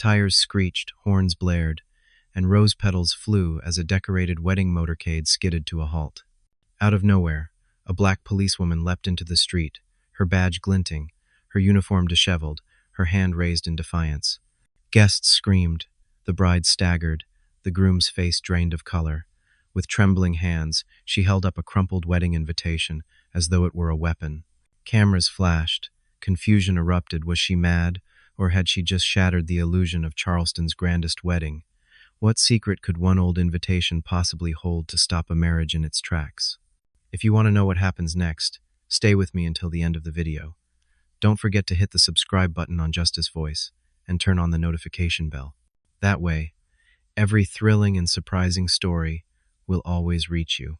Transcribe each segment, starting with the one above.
tires screeched, horns blared, and rose petals flew as a decorated wedding motorcade skidded to a halt. Out of nowhere, a black policewoman leapt into the street, her badge glinting, her uniform disheveled, her hand raised in defiance. Guests screamed, the bride staggered, the groom's face drained of color. With trembling hands, she held up a crumpled wedding invitation as though it were a weapon. Cameras flashed. Confusion erupted. Was she mad, or had she just shattered the illusion of Charleston's grandest wedding? What secret could one old invitation possibly hold to stop a marriage in its tracks? If you want to know what happens next, stay with me until the end of the video. Don't forget to hit the subscribe button on Justice Voice and turn on the notification bell. That way, every thrilling and surprising story will always reach you.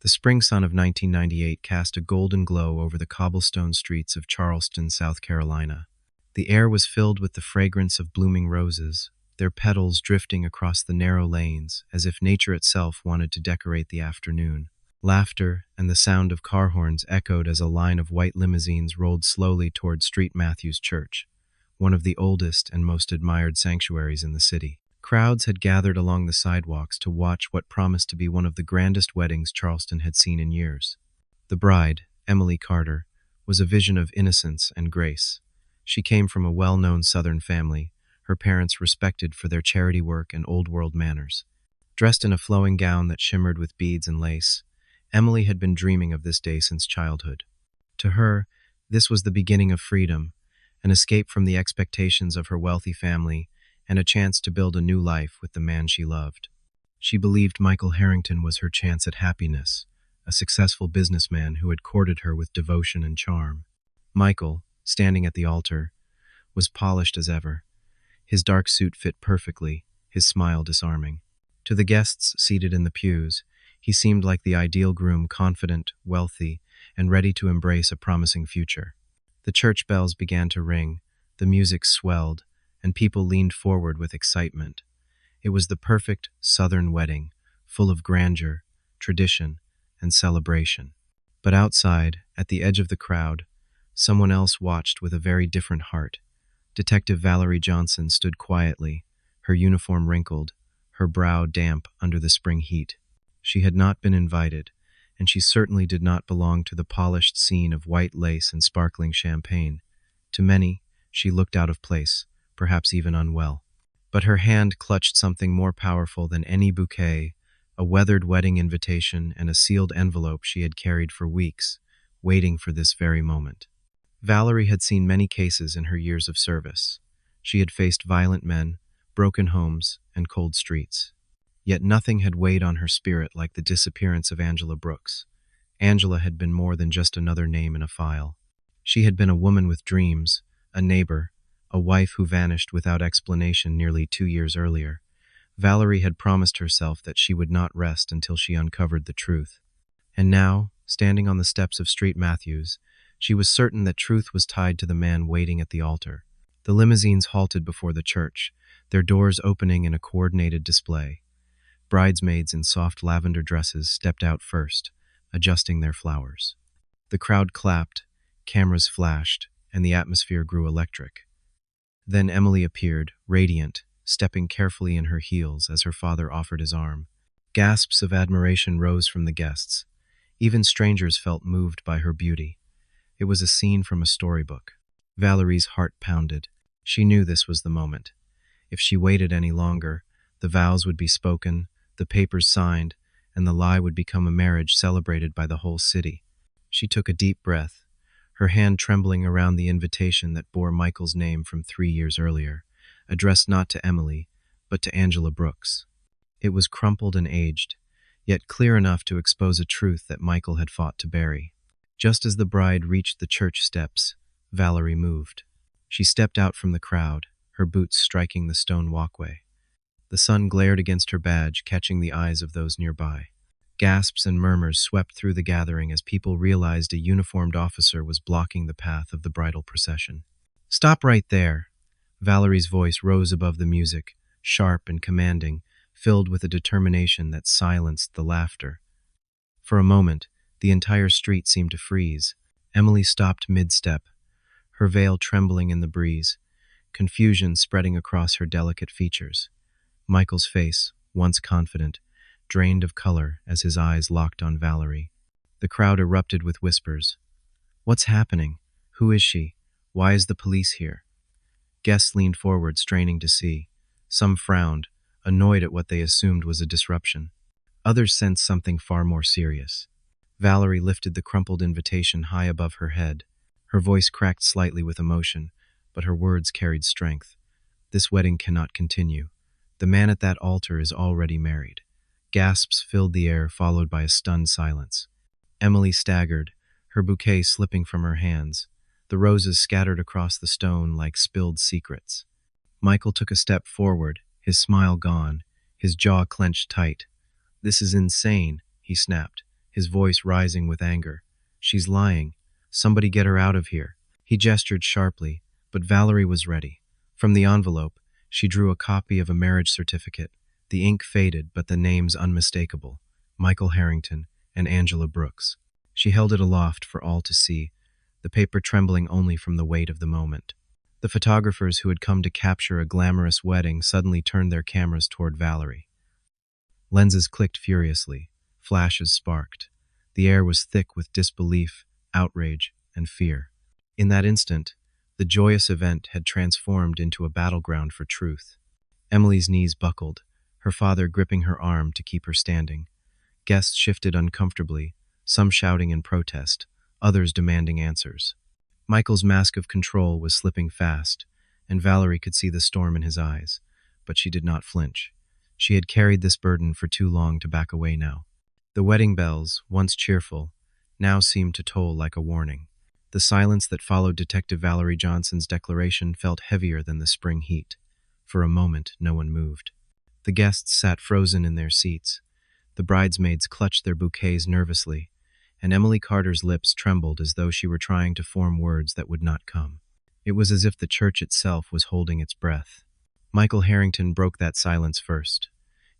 The spring sun of 1998 cast a golden glow over the cobblestone streets of Charleston, South Carolina. The air was filled with the fragrance of blooming roses, their petals drifting across the narrow lanes as if nature itself wanted to decorate the afternoon. Laughter and the sound of car horns echoed as a line of white limousines rolled slowly toward St. Matthew's Church, one of the oldest and most admired sanctuaries in the city. Crowds had gathered along the sidewalks to watch what promised to be one of the grandest weddings Charleston had seen in years. The bride, Emily Carter, was a vision of innocence and grace. She came from a well-known Southern family, her parents respected for their charity work and old-world manners. Dressed in a flowing gown that shimmered with beads and lace, Emily had been dreaming of this day since childhood. To her, this was the beginning of freedom, an escape from the expectations of her wealthy family, and a chance to build a new life with the man she loved. She believed Michael Harrington was her chance at happiness, a successful businessman who had courted her with devotion and charm. Michael, standing at the altar, was polished as ever. His dark suit fit perfectly, his smile disarming. To the guests seated in the pews, he seemed like the ideal groom, confident, wealthy, and ready to embrace a promising future. The church bells began to ring, the music swelled, and people leaned forward with excitement. It was the perfect Southern wedding, full of grandeur, tradition, and celebration. But outside, at the edge of the crowd, someone else watched with a very different heart. Detective Valerie Johnson stood quietly, her uniform wrinkled, her brow damp under the spring heat. She had not been invited, and she certainly did not belong to the polished scene of white lace and sparkling champagne. To many, she looked out of place, perhaps even unwell. But her hand clutched something more powerful than any bouquet, a weathered wedding invitation and a sealed envelope she had carried for weeks, waiting for this very moment. Valerie had seen many cases in her years of service. She had faced violent men, broken homes, and cold streets. Yet nothing had weighed on her spirit like the disappearance of Angela Brooks. Angela had been more than just another name in a file. She had been a woman with dreams, a neighbor, a wife who vanished without explanation nearly 2 years earlier. Valerie had promised herself that she would not rest until she uncovered the truth. And now, standing on the steps of St. Matthew's, she was certain that truth was tied to the man waiting at the altar. The limousines halted before the church, their doors opening in a coordinated display. Bridesmaids in soft lavender dresses stepped out first, adjusting their flowers. The crowd clapped, cameras flashed, and the atmosphere grew electric. Then Emily appeared, radiant, stepping carefully in her heels as her father offered his arm. Gasps of admiration rose from the guests. Even strangers felt moved by her beauty. It was a scene from a storybook. Valerie's heart pounded. She knew this was the moment. If she waited any longer, the vows would be spoken, the papers signed, and the lie would become a marriage celebrated by the whole city. She took a deep breath, her hand trembling around the invitation that bore Michael's name from 3 years earlier, addressed not to Emily, but to Angela Brooks. It was crumpled and aged, yet clear enough to expose a truth that Michael had fought to bury. Just as the bride reached the church steps, Valerie moved. She stepped out from the crowd, her boots striking the stone walkway. The sun glared against her badge, catching the eyes of those nearby. Gasps and murmurs swept through the gathering as people realized a uniformed officer was blocking the path of the bridal procession. "Stop right there!" Valerie's voice rose above the music, sharp and commanding, filled with a determination that silenced the laughter. For a moment, the entire street seemed to freeze. Emily stopped mid-step, her veil trembling in the breeze. confusion spreading across her delicate features. Michael's face, once confident, drained of color as his eyes locked on Valerie. The crowd erupted with whispers. "What's happening? Who is she? Why is the police here?" Guests leaned forward, straining to see. Some frowned, annoyed at what they assumed was a disruption. Others sensed something far more serious. Valerie lifted the crumpled invitation high above her head. Her voice cracked slightly with emotion, but her words carried strength. "This wedding cannot continue. The man at that altar is already married." Gasps filled the air, followed by a stunned silence. Emily staggered, her bouquet slipping from her hands, the roses scattered across the stone like spilled secrets. Michael took a step forward, his smile gone, his jaw clenched tight. "This is insane," he snapped, his voice rising with anger. "She's lying. Somebody get her out of here." He gestured sharply, but Valerie was ready. From the envelope, she drew a copy of a marriage certificate. The ink faded, but the names unmistakable: Michael Harrington and Angela Brooks. She held it aloft for all to see, the paper trembling only from the weight of the moment. The photographers who had come to capture a glamorous wedding suddenly turned their cameras toward Valerie. Lenses clicked furiously, flashes sparked. The air was thick with disbelief, outrage, and fear. In that instant, the joyous event had transformed into a battleground for truth. Emily's knees buckled, her father gripping her arm to keep her standing. Guests shifted uncomfortably, some shouting in protest, others demanding answers. Michael's mask of control was slipping fast, and Valerie could see the storm in his eyes, but she did not flinch. She had carried this burden for too long to back away now. The wedding bells, once cheerful, now seemed to toll like a warning. The silence that followed Detective Valerie Johnson's declaration felt heavier than the spring heat. For a moment, no one moved. The guests sat frozen in their seats. The bridesmaids clutched their bouquets nervously, and Emily Carter's lips trembled as though she were trying to form words that would not come. It was as if the church itself was holding its breath. Michael Harrington broke that silence first.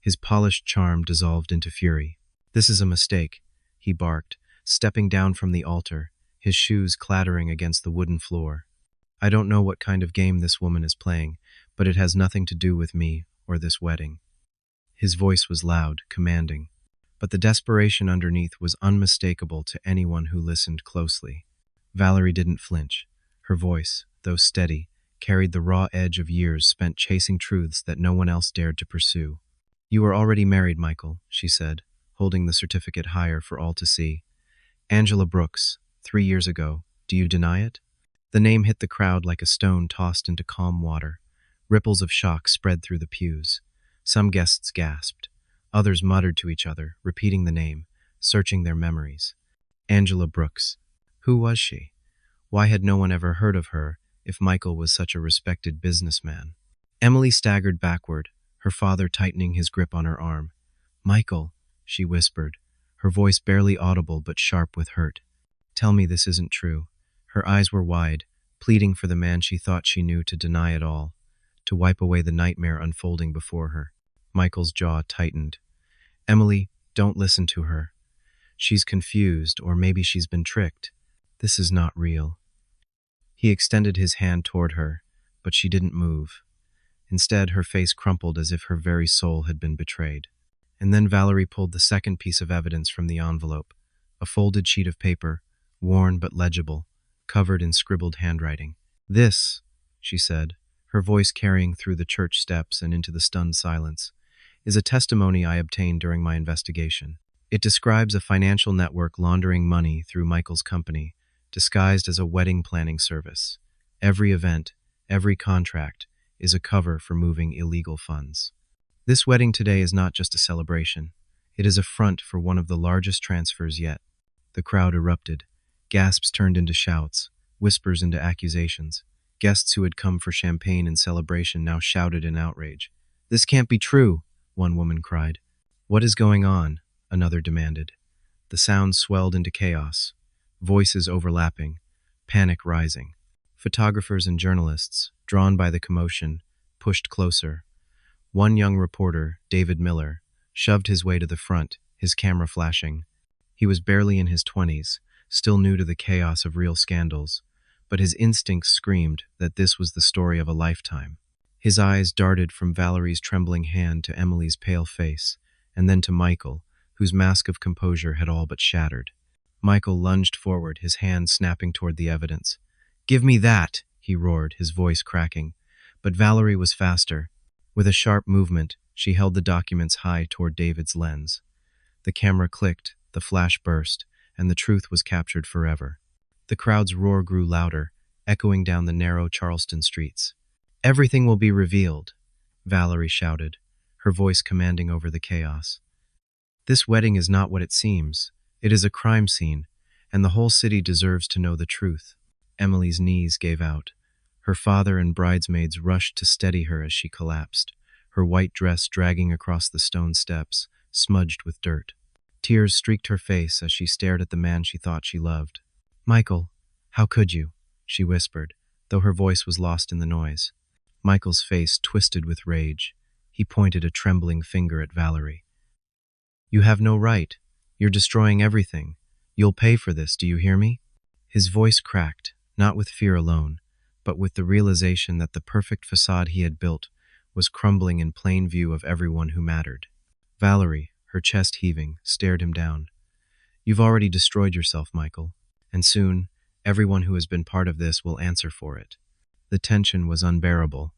His polished charm dissolved into fury. "This is a mistake," he barked, stepping down from the altar, his shoes clattering against the wooden floor. "I don't know what kind of game this woman is playing, but it has nothing to do with me or this wedding." His voice was loud, commanding, but the desperation underneath was unmistakable to anyone who listened closely. Valerie didn't flinch. Her voice, though steady, carried the raw edge of years spent chasing truths that no one else dared to pursue. "You are already married, Michael," she said, holding the certificate higher for all to see. "Angela Brooks, 3 years ago. Do you deny it?" The name hit the crowd like a stone tossed into calm water. Ripples of shock spread through the pews. Some guests gasped. Others muttered to each other, repeating the name, searching their memories. Angela Brooks. Who was she? Why had no one ever heard of her if Michael was such a respected businessman? Emily staggered backward, her father tightening his grip on her arm. "Michael," she whispered, her voice barely audible but sharp with hurt. "Tell me this isn't true." Her eyes were wide, pleading for the man she thought she knew to deny it all, to wipe away the nightmare unfolding before her. Michael's jaw tightened. "Emily, don't listen to her. She's confused, or maybe she's been tricked. This is not real." He extended his hand toward her, but she didn't move. Instead, her face crumpled as if her very soul had been betrayed. And then Valerie pulled the second piece of evidence from the envelope, a folded sheet of paper, worn but legible, covered in scribbled handwriting. "This," she said, her voice carrying through the church steps and into the stunned silence, "is a testimony I obtained during my investigation. It describes a financial network laundering money through Michael's company, disguised as a wedding planning service. Every event, every contract, is a cover for moving illegal funds. This wedding today is not just a celebration. It is a front for one of the largest transfers yet." The crowd erupted. Gasps turned into shouts, whispers into accusations. Guests who had come for champagne and celebration now shouted in outrage. "This can't be true," one woman cried. "What is going on?" another demanded. The sound swelled into chaos, voices overlapping, panic rising. Photographers and journalists, drawn by the commotion, pushed closer. One young reporter, David Miller, shoved his way to the front, his camera flashing. He was barely in his 20s, still new to the chaos of real scandals, but his instincts screamed that this was the story of a lifetime. His eyes darted from Valerie's trembling hand to Emily's pale face, and then to Michael, whose mask of composure had all but shattered. Michael lunged forward, his hand snapping toward the evidence. "Give me that!" he roared, his voice cracking. But Valerie was faster. With a sharp movement, she held the documents high toward David's lens. The camera clicked, the flash burst, and the truth was captured forever. The crowd's roar grew louder, echoing down the narrow Charleston streets. "Everything will be revealed," Valerie shouted, her voice commanding over the chaos. "This wedding is not what it seems. It is a crime scene, and the whole city deserves to know the truth." Emily's knees gave out. Her father and bridesmaids rushed to steady her as she collapsed, her white dress dragging across the stone steps, smudged with dirt. Tears streaked her face as she stared at the man she thought she loved. "Michael, how could you?" she whispered, though her voice was lost in the noise. Michael's face twisted with rage. He pointed a trembling finger at Valerie. "You have no right. You're destroying everything. You'll pay for this, do you hear me?" His voice cracked, not with fear alone, but with the realization that the perfect facade he had built was crumbling in plain view of everyone who mattered. Valerie, her chest heaving, stared him down. "You've already destroyed yourself, Michael, and soon everyone who has been part of this will answer for it." The tension was unbearable.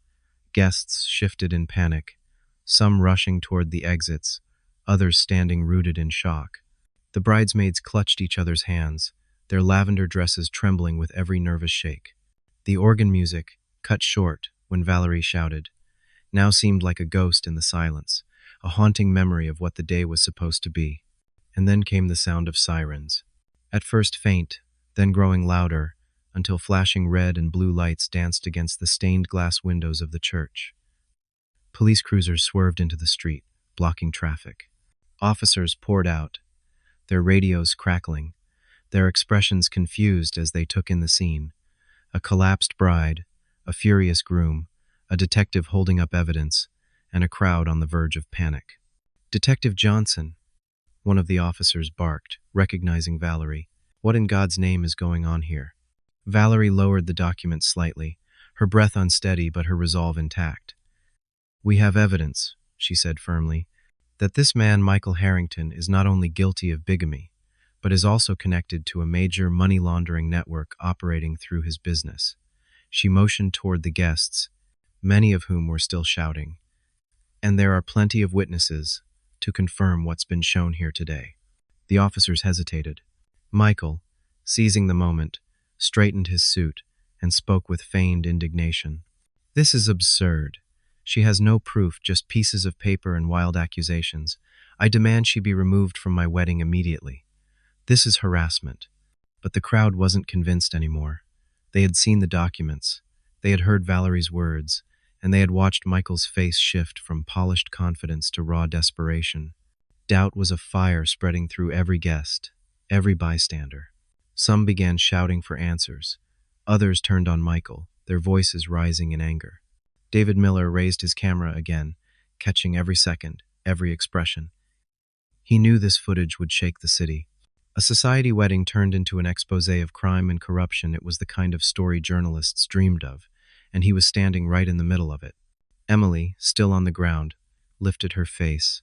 Guests shifted in panic, some rushing toward the exits, others standing rooted in shock. The bridesmaids clutched each other's hands, their lavender dresses trembling with every nervous shake. The organ music, cut short when Valerie shouted, now seemed like a ghost in the silence, a haunting memory of what the day was supposed to be. And then came the sound of sirens. At first faint, then growing louder, until flashing red and blue lights danced against the stained glass windows of the church. Police cruisers swerved into the street, blocking traffic. Officers poured out, their radios crackling, their expressions confused as they took in the scene. A collapsed bride, a furious groom, a detective holding up evidence, and a crowd on the verge of panic. "Detective Johnson," one of the officers barked, recognizing Valerie. "What in God's name is going on here?" Valerie lowered the document slightly, her breath unsteady but her resolve intact. "We have evidence," she said firmly, "that this man, Michael Harrington, is not only guilty of bigamy, but is also connected to a major money laundering network operating through his business." She motioned toward the guests, many of whom were still shouting. "And there are plenty of witnesses to confirm what's been shown here today." The officers hesitated. Michael, seizing the moment, straightened his suit and spoke with feigned indignation. "This is absurd. She has no proof, just pieces of paper and wild accusations. I demand she be removed from my wedding immediately. This is harassment." But the crowd wasn't convinced anymore. They had seen the documents, they had heard Valerie's words, and they had watched Michael's face shift from polished confidence to raw desperation. Doubt was a fire spreading through every guest, every bystander. Some began shouting for answers. Others turned on Michael, their voices rising in anger. David Miller raised his camera again, catching every second, every expression. He knew this footage would shake the city. A society wedding turned into an exposé of crime and corruption. It was the kind of story journalists dreamed of, and he was standing right in the middle of it. Emily, still on the ground, lifted her face.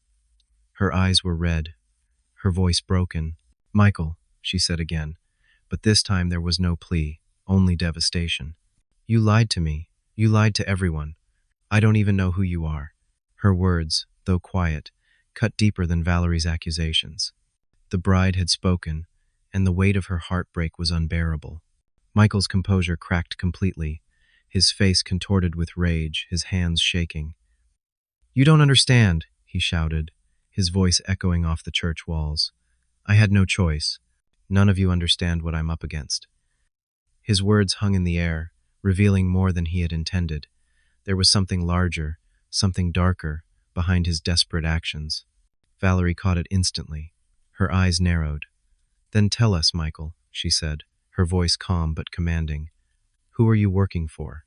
Her eyes were red, her voice broken. "Michael," she said again, but this time there was no plea, only devastation. "You lied to me. You lied to everyone. I don't even know who you are." Her words, though quiet, cut deeper than Valerie's accusations. The bride had spoken, and the weight of her heartbreak was unbearable. Michael's composure cracked completely, his face contorted with rage, his hands shaking. "You don't understand," he shouted, his voice echoing off the church walls. "I had no choice. None of you understand what I'm up against." His words hung in the air, revealing more than he had intended. There was something larger, something darker, behind his desperate actions. Valerie caught it instantly. Her eyes narrowed. "Then tell us, Michael," she said, her voice calm but commanding. "Who are you working for?"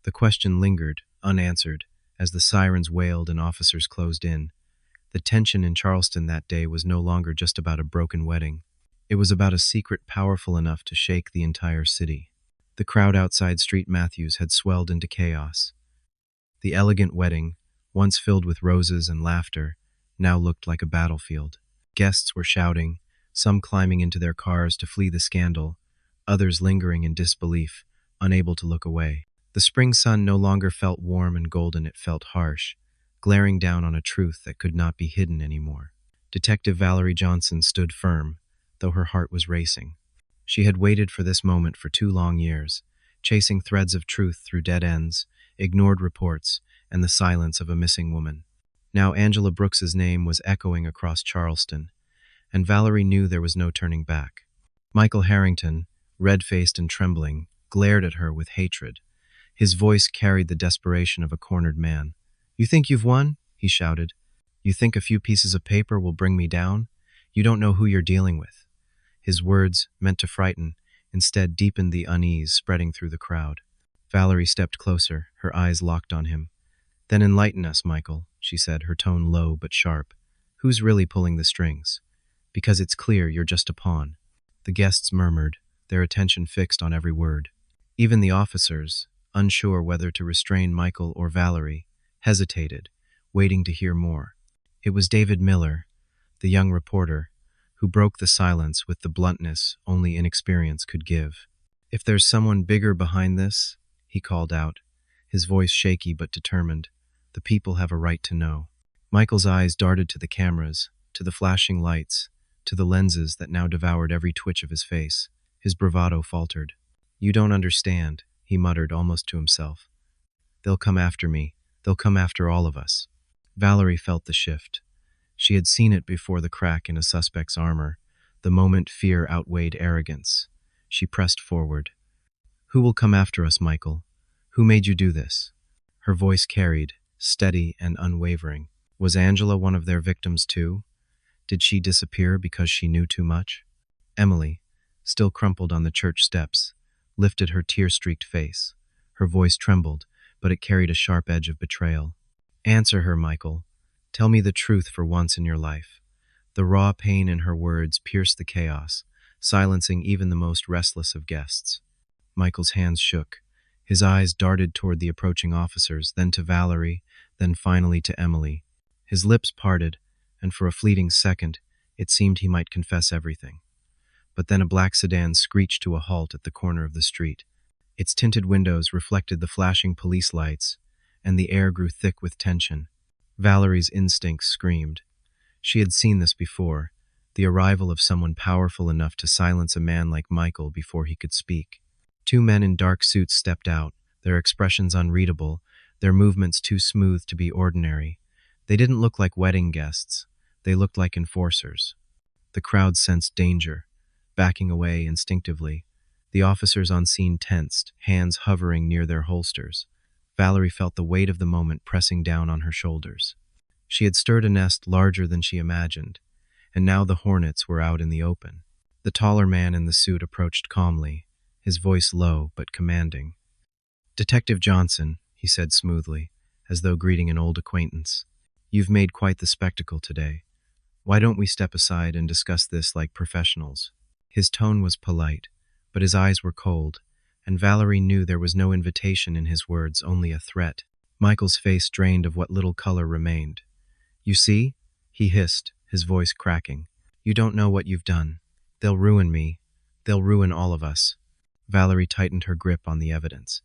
The question lingered, unanswered, as the sirens wailed and officers closed in. The tension in Charleston that day was no longer just about a broken wedding. It was about a secret powerful enough to shake the entire city. The crowd outside Street Matthews had swelled into chaos. The elegant wedding, once filled with roses and laughter, now looked like a battlefield. Guests were shouting, some climbing into their cars to flee the scandal, others lingering in disbelief, unable to look away. The spring sun no longer felt warm and golden, it felt harsh, glaring down on a truth that could not be hidden anymore. Detective Valerie Johnson stood firm, though her heart was racing. She had waited for this moment for 2 long years, chasing threads of truth through dead ends, ignored reports, and the silence of a missing woman. Now Angela Brooks's name was echoing across Charleston, and Valerie knew there was no turning back. Michael Harrington, red-faced and trembling, glared at her with hatred. His voice carried the desperation of a cornered man. "You think you've won?" he shouted. "You think a few pieces of paper will bring me down? You don't know who you're dealing with." His words, meant to frighten, instead deepened the unease spreading through the crowd. Valerie stepped closer, her eyes locked on him. "Then enlighten us, Michael," she said, her tone low but sharp. "Who's really pulling the strings? Because it's clear you're just a pawn." The guests murmured, their attention fixed on every word. Even the officers, unsure whether to restrain Michael or Valerie, hesitated, waiting to hear more. It was David Miller, the young reporter, who broke the silence with the bluntness only inexperience could give. "If there's someone bigger behind this," he called out, his voice shaky but determined, "the people have a right to know." Michael's eyes darted to the cameras, to the flashing lights, to the lenses that now devoured every twitch of his face. His bravado faltered. "You don't understand," he muttered almost to himself. "They'll come after me. They'll come after all of us." Valerie felt the shift. She had seen it before, the crack in a suspect's armor, the moment fear outweighed arrogance. She pressed forward. "Who will come after us, Michael? Who made you do this?" Her voice carried, steady and unwavering. Was Angela one of their victims too? Did she disappear because she knew too much? Emily, still crumpled on the church steps, lifted her tear-streaked face. Her voice trembled, but it carried a sharp edge of betrayal. "Answer her, Michael. Tell me the truth for once in your life." The raw pain in her words pierced the chaos, silencing even the most restless of guests. Michael's hands shook. His eyes darted toward the approaching officers, then to Valerie, then finally to Emily. His lips parted, and for a fleeting second, it seemed he might confess everything. But then a black sedan screeched to a halt at the corner of the street. Its tinted windows reflected the flashing police lights, and the air grew thick with tension. Valerie's instincts screamed. She had seen this before, the arrival of someone powerful enough to silence a man like Michael before he could speak. 2 men in dark suits stepped out, their expressions unreadable, their movements too smooth to be ordinary. They didn't look like wedding guests. They looked like enforcers. The crowd sensed danger, backing away instinctively. The officers on scene tensed, hands hovering near their holsters. Valerie felt the weight of the moment pressing down on her shoulders. She had stirred a nest larger than she imagined, and now the hornets were out in the open. The taller man in the suit approached calmly, his voice low but commanding. "Detective Johnson," he said smoothly, as though greeting an old acquaintance. "You've made quite the spectacle today. Why don't we step aside and discuss this like professionals?" His tone was polite, but his eyes were cold, and Valerie knew there was no invitation in his words, only a threat. Michael's face drained of what little color remained. "You see?" he hissed, his voice cracking. "You don't know what you've done. They'll ruin me. They'll ruin all of us." Valerie tightened her grip on the evidence.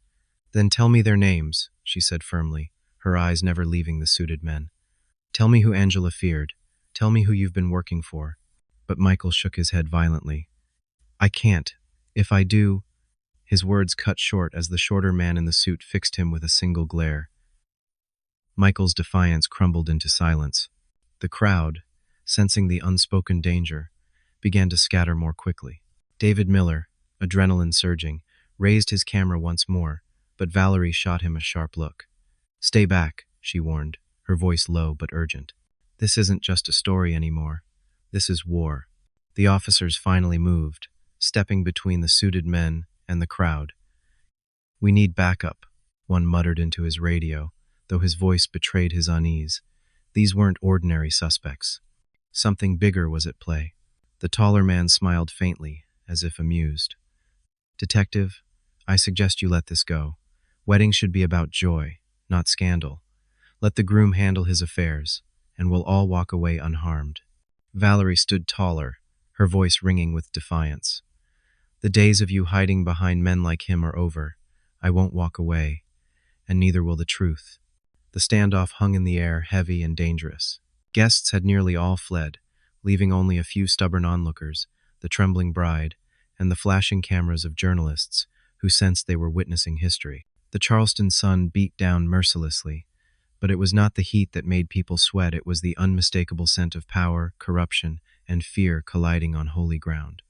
"Then tell me their names," she said firmly, her eyes never leaving the suited men. "Tell me who Angela feared. Tell me who you've been working for." But Michael shook his head violently. "I can't. If I do—" His words cut short as the shorter man in the suit fixed him with a single glare. Michael's defiance crumbled into silence. The crowd, sensing the unspoken danger, began to scatter more quickly. David Miller, adrenaline surging, raised his camera once more, but Valerie shot him a sharp look. "Stay back," she warned, her voice low but urgent. "This isn't just a story anymore. This is war." The officers finally moved, stepping between the suited men and the crowd. "We need backup," one muttered into his radio, though his voice betrayed his unease. These weren't ordinary suspects. Something bigger was at play. The taller man smiled faintly, as if amused. "Detective, I suggest you let this go. Weddings should be about joy, not scandal. Let the groom handle his affairs, and we'll all walk away unharmed." Valerie stood taller, her voice ringing with defiance. "The days of you hiding behind men like him are over. I won't walk away, and neither will the truth." The standoff hung in the air, heavy and dangerous. Guests had nearly all fled, leaving only a few stubborn onlookers, the trembling bride, and the flashing cameras of journalists who sensed they were witnessing history. The Charleston sun beat down mercilessly, but it was not the heat that made people sweat, it was the unmistakable scent of power, corruption, and fear colliding on holy ground.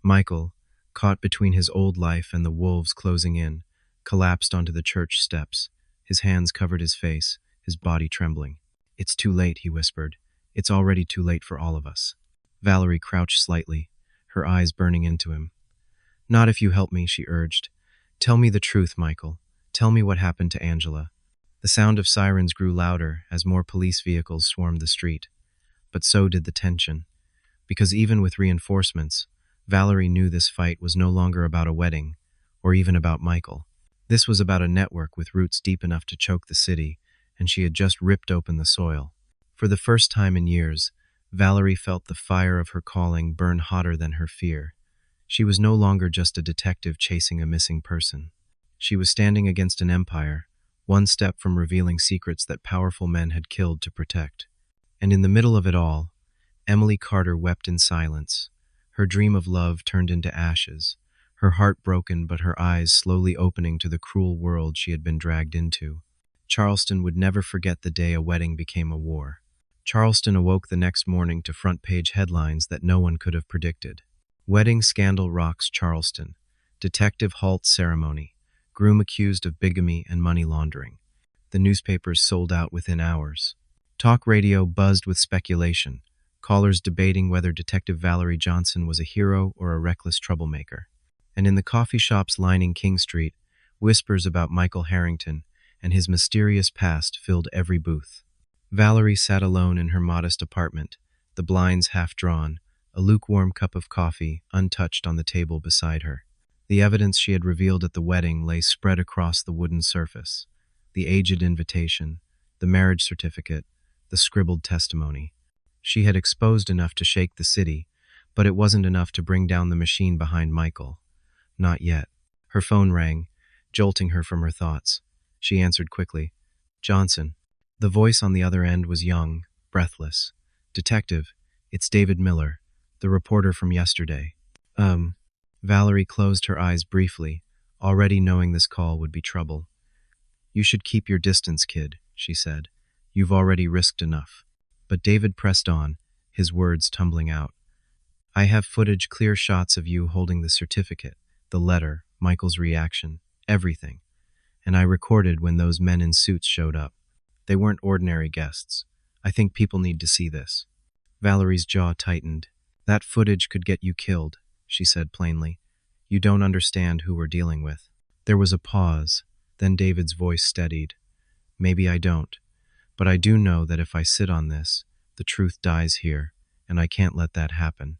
Michael, caught between his old life and the wolves closing in, collapsed onto the church steps. His hands covered his face, his body trembling. "It's too late," he whispered. "It's already too late for all of us." Valerie crouched slightly, her eyes burning into him. "Not if you help me," she urged. "Tell me the truth, Michael. Tell me what happened to Angela." The sound of sirens grew louder as more police vehicles swarmed the street. But so did the tension. Because even with reinforcements, Valerie knew this fight was no longer about a wedding, or even about Michael. This was about a network with roots deep enough to choke the city, and she had just ripped open the soil. For the first time in years, Valerie felt the fire of her calling burn hotter than her fear. She was no longer just a detective chasing a missing person. She was standing against an empire, one step from revealing secrets that powerful men had killed to protect. And in the middle of it all, Emily Carter wept in silence. Her dream of love turned into ashes, her heart broken but her eyes slowly opening to the cruel world she had been dragged into. Charleston would never forget the day a wedding became a war. Charleston awoke the next morning to front-page headlines that no one could have predicted. "Wedding scandal rocks Charleston. Detective Halt ceremony. Groom accused of bigamy and money laundering." The newspapers sold out within hours. Talk radio buzzed with speculation, callers debating whether Detective Valerie Johnson was a hero or a reckless troublemaker. And in the coffee shops lining King Street, whispers about Michael Harrington and his mysterious past filled every booth. Valerie sat alone in her modest apartment, the blinds half drawn, a lukewarm cup of coffee untouched on the table beside her. The evidence she had revealed at the wedding lay spread across the wooden surface. The aged invitation, the marriage certificate, the scribbled testimony. She had exposed enough to shake the city, but it wasn't enough to bring down the machine behind Michael. Not yet. Her phone rang, jolting her from her thoughts. She answered quickly. "Johnson." The voice on the other end was young, breathless. "Detective, it's David Miller, the reporter from yesterday." Valerie closed her eyes briefly, already knowing this call would be trouble. "You should keep your distance, kid," she said. "You've already risked enough." But David pressed on, his words tumbling out. "I have footage, clear shots of you holding the certificate, the letter, Michael's reaction, everything. And I recorded when those men in suits showed up. They weren't ordinary guests. I think people need to see this." Valerie's jaw tightened. "That footage could get you killed," she said plainly. "You don't understand who we're dealing with." There was a pause, then David's voice steadied. "Maybe I don't, but I do know that if I sit on this, the truth dies here, and I can't let that happen."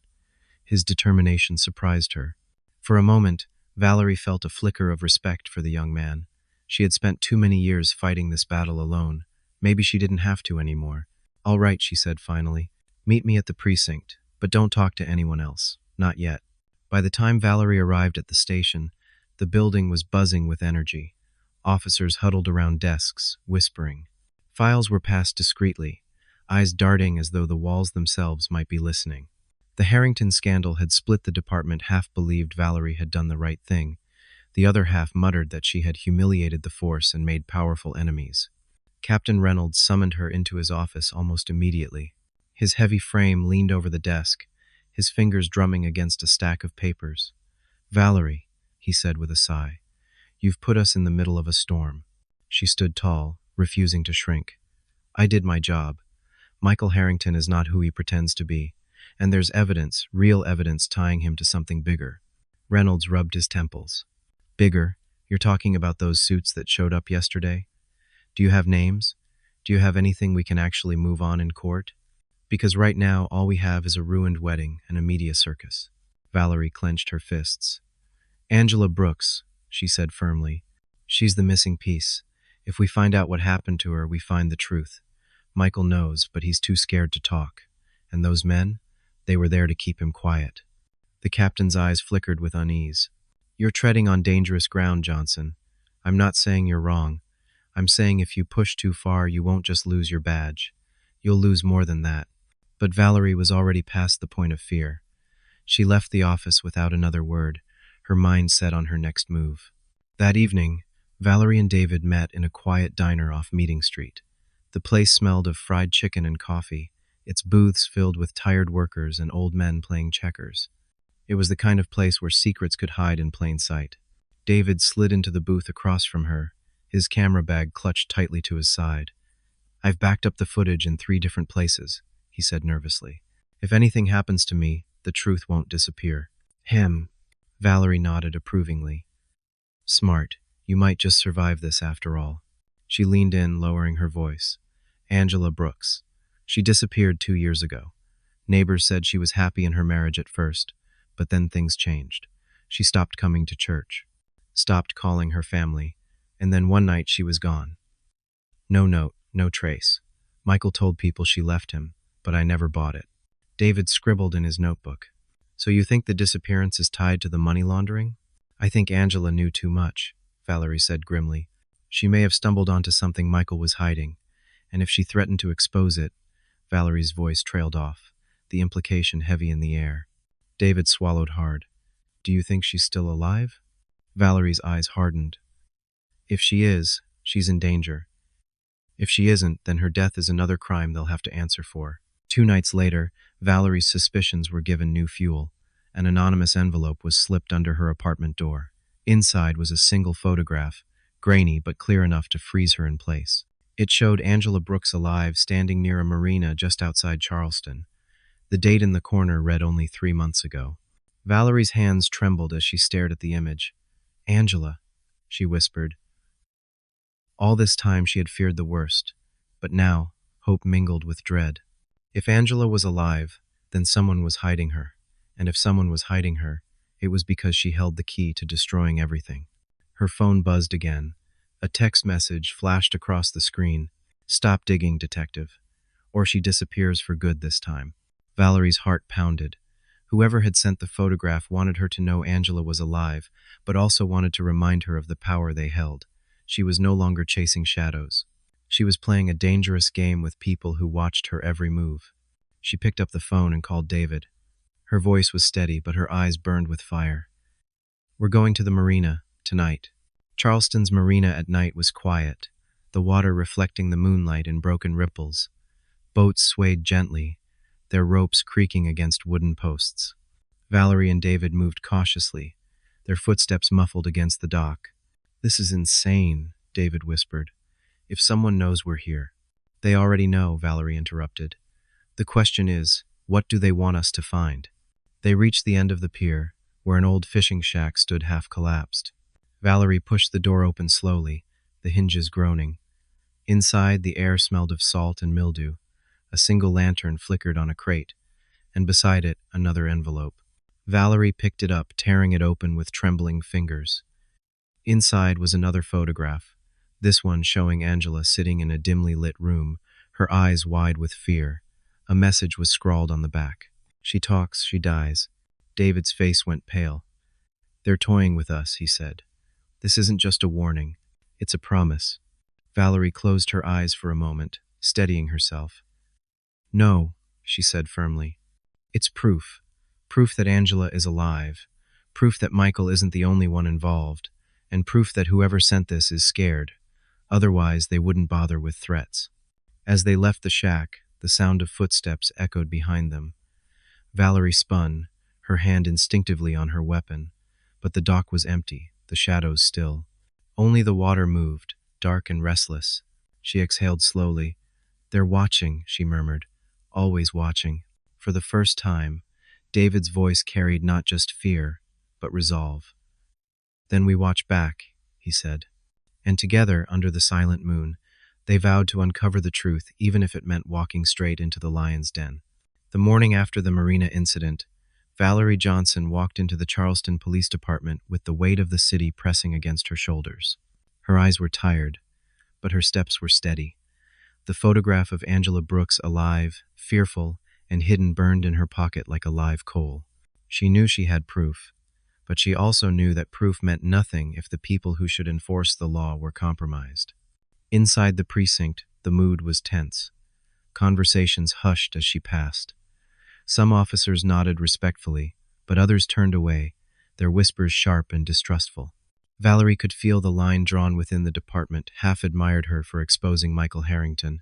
His determination surprised her. For a moment, Valerie felt a flicker of respect for the young man. She had spent too many years fighting this battle alone. Maybe she didn't have to anymore. "All right," she said finally. "Meet me at the precinct, but don't talk to anyone else. Not yet." By the time Valerie arrived at the station, the building was buzzing with energy. Officers huddled around desks, whispering. Files were passed discreetly, eyes darting as though the walls themselves might be listening. The Harrington scandal had split the department. Half believed Valerie had done the right thing. The other half muttered that she had humiliated the force and made powerful enemies. Captain Reynolds summoned her into his office almost immediately. His heavy frame leaned over the desk, his fingers drumming against a stack of papers. "Valerie," he said with a sigh, "you've put us in the middle of a storm." She stood tall, refusing to shrink. "I did my job. Michael Harrington is not who he pretends to be, and there's evidence, real evidence, tying him to something bigger." Reynolds rubbed his temples. "Bigger? You're talking about those suits that showed up yesterday? Do you have names? Do you have anything we can actually move on in court? Because right now, all we have is a ruined wedding and a media circus." Valerie clenched her fists. "Angela Brooks, she said firmly. She's the missing piece. If we find out what happened to her, we find the truth. Michael knows, but he's too scared to talk. And those men? They were there to keep him quiet. The captain's eyes flickered with unease. You're treading on dangerous ground, Johnson. I'm not saying you're wrong. I'm saying if you push too far, you won't just lose your badge. You'll lose more than that. But Valerie was already past the point of fear. She left the office without another word, her mind set on her next move. That evening, Valerie and David met in a quiet diner off Meeting Street. The place smelled of fried chicken and coffee, its booths filled with tired workers and old men playing checkers. It was the kind of place where secrets could hide in plain sight. David slid into the booth across from her, his camera bag clutched tightly to his side. I've backed up the footage in 3 different places, he said nervously. If anything happens to me, the truth won't disappear. Valerie nodded approvingly. Smart. You might just survive this after all. She leaned in, lowering her voice. Angela Brooks. She disappeared 2 years ago. Neighbors said she was happy in her marriage at first, but then things changed. She stopped coming to church, stopped calling her family, and then one night she was gone. No note, no trace. Michael told people she left him, but I never bought it. David scribbled in his notebook. So you think the disappearance is tied to the money laundering? I think Angela knew too much, Valerie said grimly. She may have stumbled onto something Michael was hiding, and if she threatened to expose it, Valerie's voice trailed off, the implication heavy in the air. David swallowed hard. Do you think she's still alive? Valerie's eyes hardened. If she is, she's in danger. If she isn't, then her death is another crime they'll have to answer for. 2 nights later, Valerie's suspicions were given new fuel. An anonymous envelope was slipped under her apartment door. Inside was a single photograph, grainy but clear enough to freeze her in place. It showed Angela Brooks alive, standing near a marina just outside Charleston. The date in the corner read only 3 months ago. Valerie's hands trembled as she stared at the image. Angela, she whispered. All this time she had feared the worst, but now hope mingled with dread. If Angela was alive, then someone was hiding her, and if someone was hiding her, it was because she held the key to destroying everything. Her phone buzzed again. A text message flashed across the screen. Stop digging, detective. Or she disappears for good this time. Valerie's heart pounded. Whoever had sent the photograph wanted her to know Angela was alive, but also wanted to remind her of the power they held. She was no longer chasing shadows. She was playing a dangerous game with people who watched her every move. She picked up the phone and called David. Her voice was steady, but her eyes burned with fire. We're going to the marina, tonight. Charleston's marina at night was quiet, the water reflecting the moonlight in broken ripples. Boats swayed gently, their ropes creaking against wooden posts. Valerie and David moved cautiously, their footsteps muffled against the dock. This is insane, David whispered. If someone knows we're here. They already know, Valerie interrupted. The question is, what do they want us to find? They reached the end of the pier, where an old fishing shack stood half collapsed. Valerie pushed the door open slowly, the hinges groaning. Inside, the air smelled of salt and mildew. A single lantern flickered on a crate, and beside it, another envelope. Valerie picked it up, tearing it open with trembling fingers. Inside was another photograph, this one showing Angela sitting in a dimly lit room, her eyes wide with fear. A message was scrawled on the back. She talks, she dies. David's face went pale. They're toying with us, he said. This isn't just a warning. It's a promise. Valerie closed her eyes for a moment, steadying herself. No, she said firmly. It's proof. Proof that Angela is alive. Proof that Michael isn't the only one involved. And proof that whoever sent this is scared. Otherwise, they wouldn't bother with threats. As they left the shack, the sound of footsteps echoed behind them. Valerie spun, her hand instinctively on her weapon. But the dock was empty, the shadows still. Only the water moved, dark and restless. She exhaled slowly. They're watching, she murmured. Always watching. For the first time, David's voice carried not just fear, but resolve. Then we watch back, he said. And together, under the silent moon, they vowed to uncover the truth, even if it meant walking straight into the lion's den. The morning after the marina incident, Valerie Johnson walked into the Charleston Police Department with the weight of the city pressing against her shoulders. Her eyes were tired, but her steps were steady. The photograph of Angela Brooks alive, fearful, and hidden burned in her pocket like a live coal. She knew she had proof, but she also knew that proof meant nothing if the people who should enforce the law were compromised. Inside the precinct, the mood was tense. Conversations hushed as she passed. Some officers nodded respectfully, but others turned away, their whispers sharp and distrustful. Valerie could feel the line drawn within the department, half admired her for exposing Michael Harrington,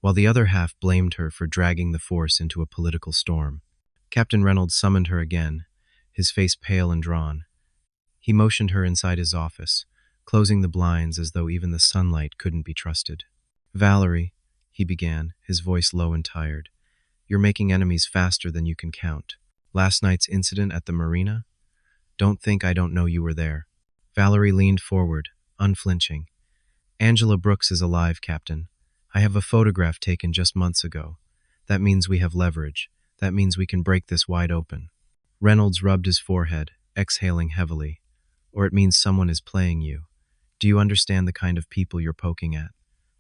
while the other half blamed her for dragging the force into a political storm. Captain Reynolds summoned her again, his face pale and drawn. He motioned her inside his office, closing the blinds as though even the sunlight couldn't be trusted. "Valerie," he began, his voice low and tired, "you're making enemies faster than you can count. Last night's incident at the Marina? Don't think I don't know you were there." Valerie leaned forward, unflinching. "Angela Brooks is alive, Captain. I have a photograph taken just months ago. That means we have leverage. That means we can break this wide open." Reynolds rubbed his forehead, exhaling heavily. "Or it means someone is playing you. Do you understand the kind of people you're poking at?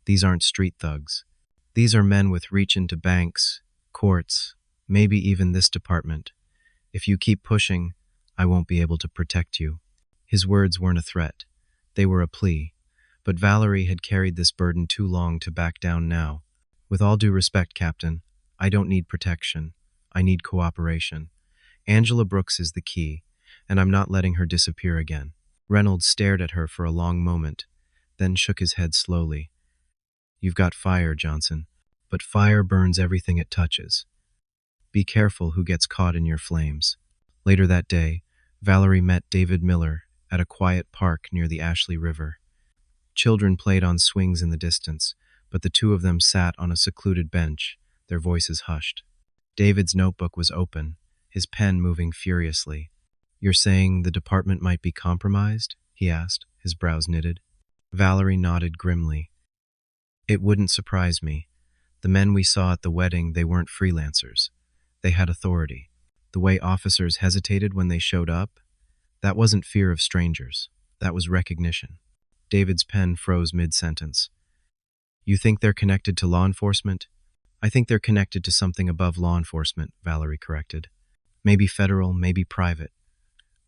These aren't street thugs. These are men with reach into banks, courts, maybe even this department. If you keep pushing, I won't be able to protect you." His words weren't a threat. They were a plea. But Valerie had carried this burden too long to back down now. "With all due respect, Captain, I don't need protection. I need cooperation. Angela Brooks is the key, and I'm not letting her disappear again." Reynolds stared at her for a long moment, then shook his head slowly. "You've got fire, Johnson, but fire burns everything it touches. Be careful who gets caught in your flames." Later that day, Valerie met David Miller at a quiet park near the Ashley River. Children played on swings in the distance, but the two of them sat on a secluded bench, their voices hushed. David's notebook was open, his pen moving furiously. "You're saying the department might be compromised?" he asked, his brows knitted. Valerie nodded grimly. "It wouldn't surprise me. The men we saw at the wedding, they weren't freelancers. They had authority. The way officers hesitated when they showed up, that wasn't fear of strangers. That was recognition." David's pen froze mid-sentence. "You think they're connected to law enforcement?" "I think they're connected to something above law enforcement," Valerie corrected. "Maybe federal, maybe private.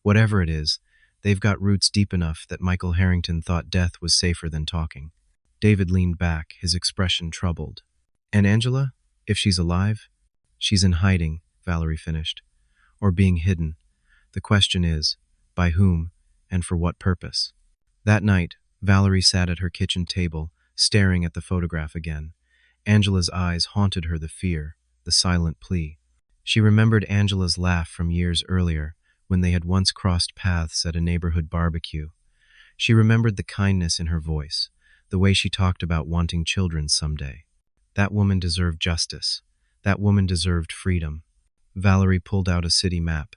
Whatever it is, they've got roots deep enough that Michael Harrington thought death was safer than talking." David leaned back, his expression troubled. "And Angela? If she's alive?" "She's in hiding," Valerie finished. "Or being hidden. The question is, by whom, and for what purpose?" That night, Valerie sat at her kitchen table, staring at the photograph again. Angela's eyes haunted her, the fear, the silent plea. She remembered Angela's laugh from years earlier, when they had once crossed paths at a neighborhood barbecue. She remembered the kindness in her voice, the way she talked about wanting children someday. That woman deserved justice. That woman deserved freedom. Valerie pulled out a city map,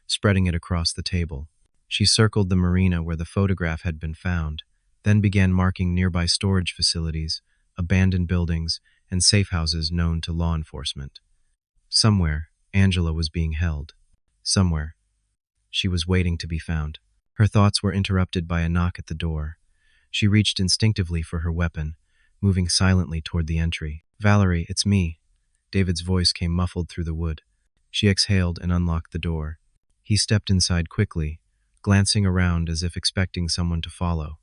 spreading it across the table. She circled the marina where the photograph had been found, then began marking nearby storage facilities, abandoned buildings, and safe houses known to law enforcement. Somewhere, Angela was being held. Somewhere, she was waiting to be found. Her thoughts were interrupted by a knock at the door. She reached instinctively for her weapon, moving silently toward the entry. "Valerie, it's me." David's voice came muffled through the wood. She exhaled and unlocked the door. He stepped inside quickly, glancing around as if expecting someone to follow.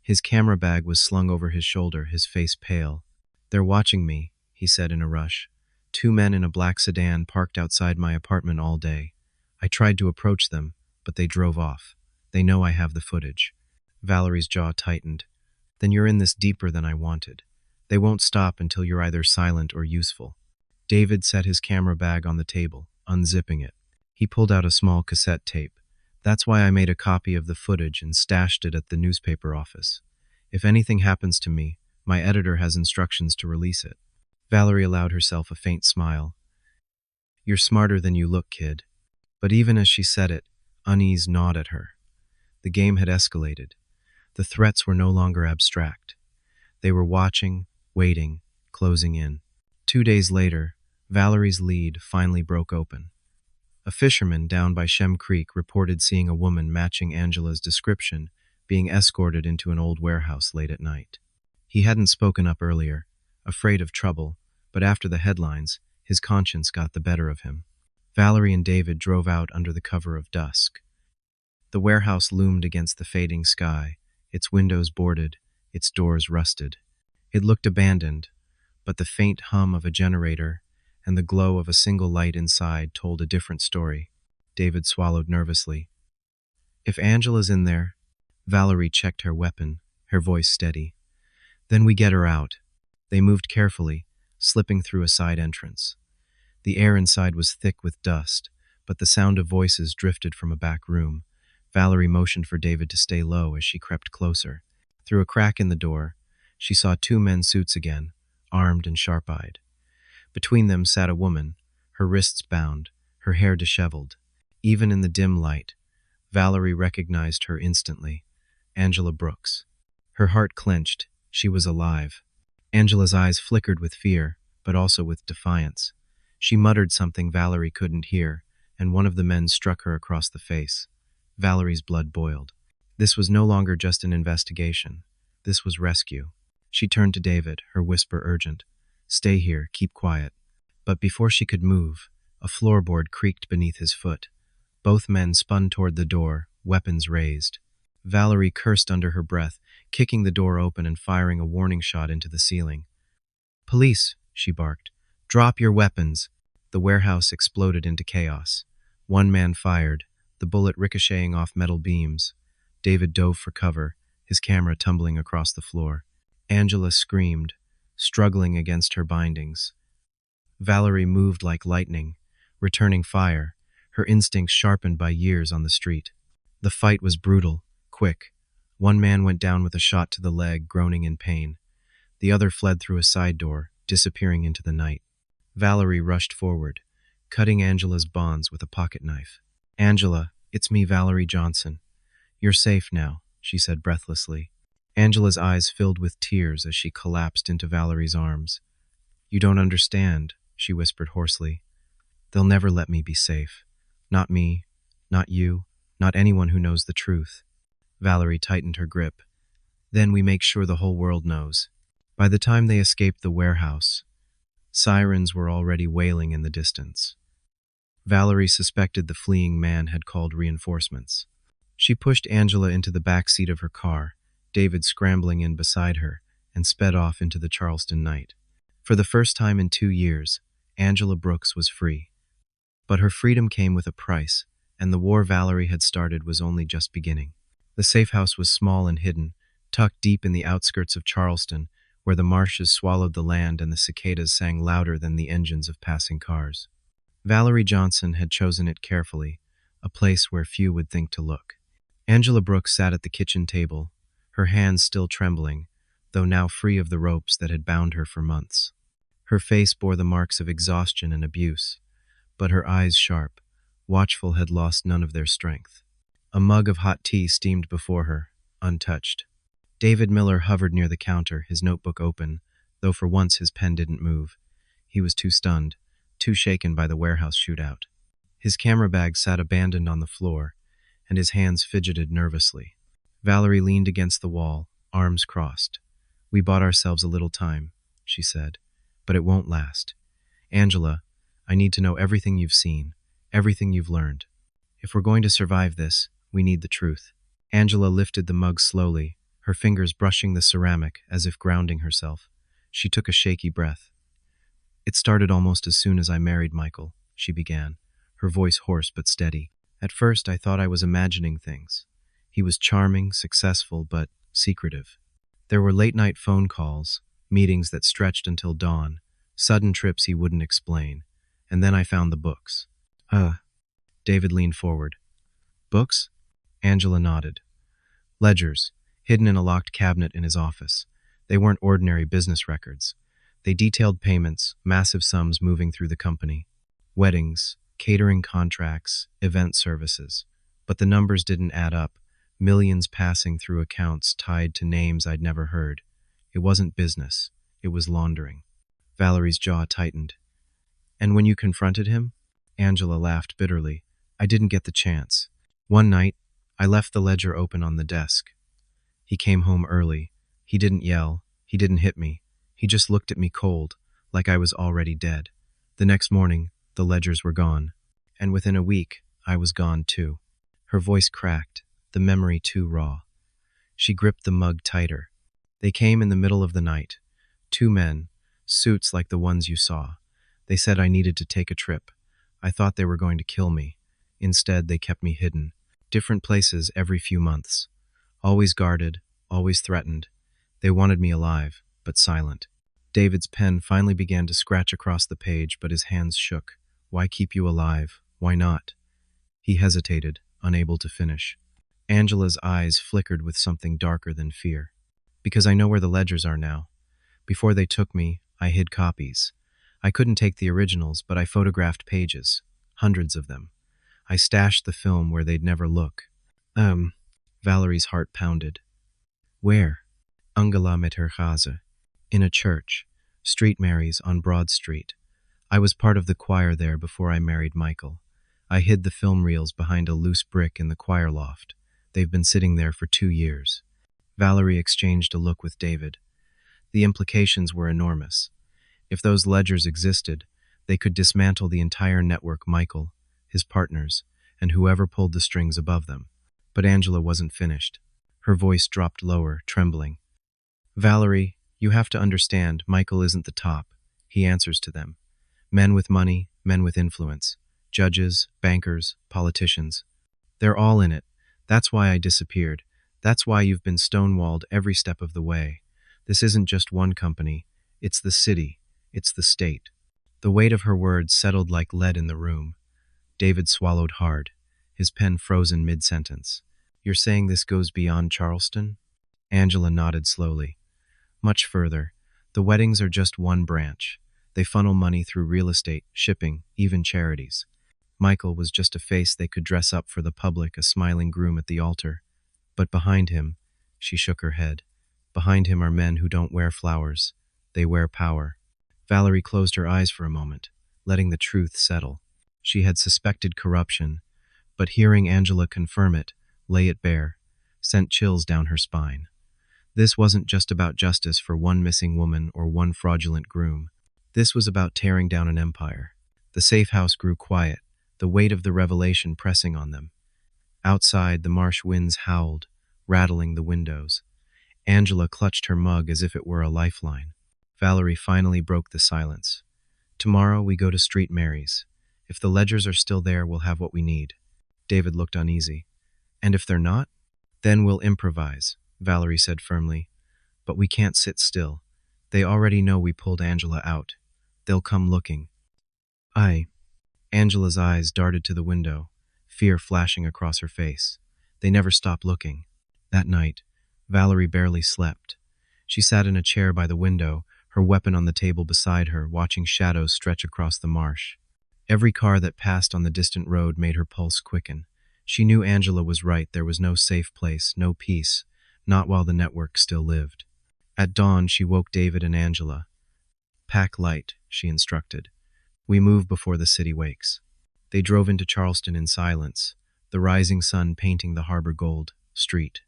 His camera bag was slung over his shoulder, his face pale. "They're watching me," he said in a rush. "Two men in a black sedan parked outside my apartment all day. I tried to approach them, but they drove off. They know I have the footage." Valerie's jaw tightened. "Then you're in this deeper than I wanted. They won't stop until you're either silent or useful." David set his camera bag on the table, unzipping it. He pulled out a small cassette tape. "That's why I made a copy of the footage and stashed it at the newspaper office. If anything happens to me, my editor has instructions to release it." Valerie allowed herself a faint smile. "You're smarter than you look, kid." But even as she said it, unease gnawed at her. The game had escalated. The threats were no longer abstract. They were watching, waiting, closing in. 2 days later, Valerie's lead finally broke open. A fisherman down by Shem Creek reported seeing a woman matching Angela's description being escorted into an old warehouse late at night. He hadn't spoken up earlier, afraid of trouble, but after the headlines, his conscience got the better of him. Valerie and David drove out under the cover of dusk. The warehouse loomed against the fading sky, its windows boarded, its doors rusted. It looked abandoned, but the faint hum of a generator and the glow of a single light inside told a different story. David swallowed nervously. If Angela's in there, Valerie checked her weapon, her voice steady. Then we get her out. They moved carefully, slipping through a side entrance. The air inside was thick with dust, but the sound of voices drifted from a back room. Valerie motioned for David to stay low as she crept closer. Through a crack in the door, she saw two men's suits again, armed and sharp-eyed. Between them sat a woman, her wrists bound, her hair disheveled. Even in the dim light, Valerie recognized her instantly. Angela Brooks. Her heart clenched. She was alive. Angela's eyes flickered with fear, but also with defiance. She muttered something Valerie couldn't hear, and one of the men struck her across the face. Valerie's blood boiled. This was no longer just an investigation. This was rescue. She turned to David, her whisper urgent. Stay here, keep quiet. But before she could move, a floorboard creaked beneath his foot. Both men spun toward the door, weapons raised. Valerie cursed under her breath, kicking the door open and firing a warning shot into the ceiling. Police, she barked. Drop your weapons. The warehouse exploded into chaos. One man fired, the bullet ricocheting off metal beams. David dove for cover, his camera tumbling across the floor. Angela screamed, struggling against her bindings. Valerie moved like lightning, returning fire, her instincts sharpened by years on the street. The fight was brutal, quick. One man went down with a shot to the leg, groaning in pain. The other fled through a side door, disappearing into the night. Valerie rushed forward, cutting Angela's bonds with a pocket knife. Angela, it's me, Valerie Johnson. You're safe now, she said breathlessly. Angela's eyes filled with tears as she collapsed into Valerie's arms. You don't understand, she whispered hoarsely. They'll never let me be safe. Not me, not you, not anyone who knows the truth. Valerie tightened her grip. Then we make sure the whole world knows. By the time they escaped the warehouse, sirens were already wailing in the distance. Valerie suspected the fleeing man had called reinforcements. She pushed Angela into the back seat of her car, David scrambling in beside her, and sped off into the Charleston night. For the first time in 2 years, Angela Brooks was free. But her freedom came with a price, and the war Valerie had started was only just beginning. The safe house was small and hidden, tucked deep in the outskirts of Charleston, where the marshes swallowed the land and the cicadas sang louder than the engines of passing cars. Valerie Johnson had chosen it carefully, a place where few would think to look. Angela Brooks sat at the kitchen table, her hands still trembling, though now free of the ropes that had bound her for months. Her face bore the marks of exhaustion and abuse, but her eyes sharp, watchful, had lost none of their strength. A mug of hot tea steamed before her, untouched. David Miller hovered near the counter, his notebook open, though for once his pen didn't move. He was too stunned, too shaken by the warehouse shootout. His camera bag sat abandoned on the floor, and his hands fidgeted nervously. Valerie leaned against the wall, arms crossed. We bought ourselves a little time, she said, but it won't last. Angela, I need to know everything you've seen, everything you've learned. If we're going to survive this, we need the truth. Angela lifted the mug slowly, her fingers brushing the ceramic as if grounding herself. She took a shaky breath. It started almost as soon as I married Michael, she began, her voice hoarse but steady. At first, I thought I was imagining things. He was charming, successful, but secretive. There were late-night phone calls, meetings that stretched until dawn, sudden trips he wouldn't explain. And then I found the books. David leaned forward. Books? Angela nodded. Ledgers, hidden in a locked cabinet in his office. They weren't ordinary business records. They detailed payments, massive sums moving through the company. Weddings, catering contracts, event services. But the numbers didn't add up, millions passing through accounts tied to names I'd never heard. It wasn't business. It was laundering. Valerie's jaw tightened. And when you confronted him? Angela laughed bitterly. I didn't get the chance. One night, I left the ledger open on the desk. He came home early. He didn't yell. He didn't hit me. He just looked at me cold, like I was already dead. The next morning, the ledgers were gone. And within a week, I was gone too. Her voice cracked, the memory too raw. She gripped the mug tighter. They came in the middle of the night. Two men, suits like the ones you saw. They said I needed to take a trip. I thought they were going to kill me. Instead, they kept me hidden. Different places every few months. Always guarded, always threatened. They wanted me alive, but silent. David's pen finally began to scratch across the page, but his hands shook. Why keep you alive? Why not? He hesitated, unable to finish. Angela's eyes flickered with something darker than fear. Because I know where the ledgers are now. Before they took me, I hid copies. I couldn't take the originals, but I photographed pages. Hundreds of them. I stashed the film where they'd never look. Valerie's heart pounded. Where? Angela met her Chaze. In a church. Street Mary's on Broad Street. I was part of the choir there before I married Michael. I hid the film reels behind a loose brick in the choir loft. They've been sitting there for 2 years. Valerie exchanged a look with David. The implications were enormous. If those ledgers existed, they could dismantle the entire network Michael, his partners, and whoever pulled the strings above them. But Angela wasn't finished. Her voice dropped lower, trembling. Valerie, you have to understand, Michael isn't the top. He answers to them. Men with money, men with influence. Judges, bankers, politicians. They're all in it. That's why I disappeared. That's why you've been stonewalled every step of the way. This isn't just one company. It's the city. It's the state. The weight of her words settled like lead in the room. David swallowed hard, his pen frozen mid-sentence. You're saying this goes beyond Charleston? Angela nodded slowly. Much further. The weddings are just one branch. They funnel money through real estate, shipping, even charities. Michael was just a face they could dress up for the public, a smiling groom at the altar. But behind him, she shook her head. Behind him are men who don't wear flowers. They wear power. Valerie closed her eyes for a moment, letting the truth settle. She had suspected corruption, but hearing Angela confirm it, lay it bare, sent chills down her spine. This wasn't just about justice for one missing woman or one fraudulent groom. This was about tearing down an empire. The safe house grew quiet, the weight of the revelation pressing on them. Outside, the marsh winds howled, rattling the windows. Angela clutched her mug as if it were a lifeline. Valerie finally broke the silence. Tomorrow we go to Street Mary's. If the ledgers are still there, we'll have what we need. David looked uneasy. And if they're not? Then we'll improvise, Valerie said firmly. But we can't sit still. They already know we pulled Angela out. They'll come looking. Angela's eyes darted to the window, fear flashing across her face. They never stopped looking. That night, Valerie barely slept. She sat in a chair by the window, her weapon on the table beside her, watching shadows stretch across the marsh. Every car that passed on the distant road made her pulse quicken. She knew Angela was right. There was no safe place, no peace, not while the network still lived. At dawn, she woke David and Angela. Pack light, she instructed. We move before the city wakes. They drove into Charleston in silence, the rising sun painting the harbor gold street.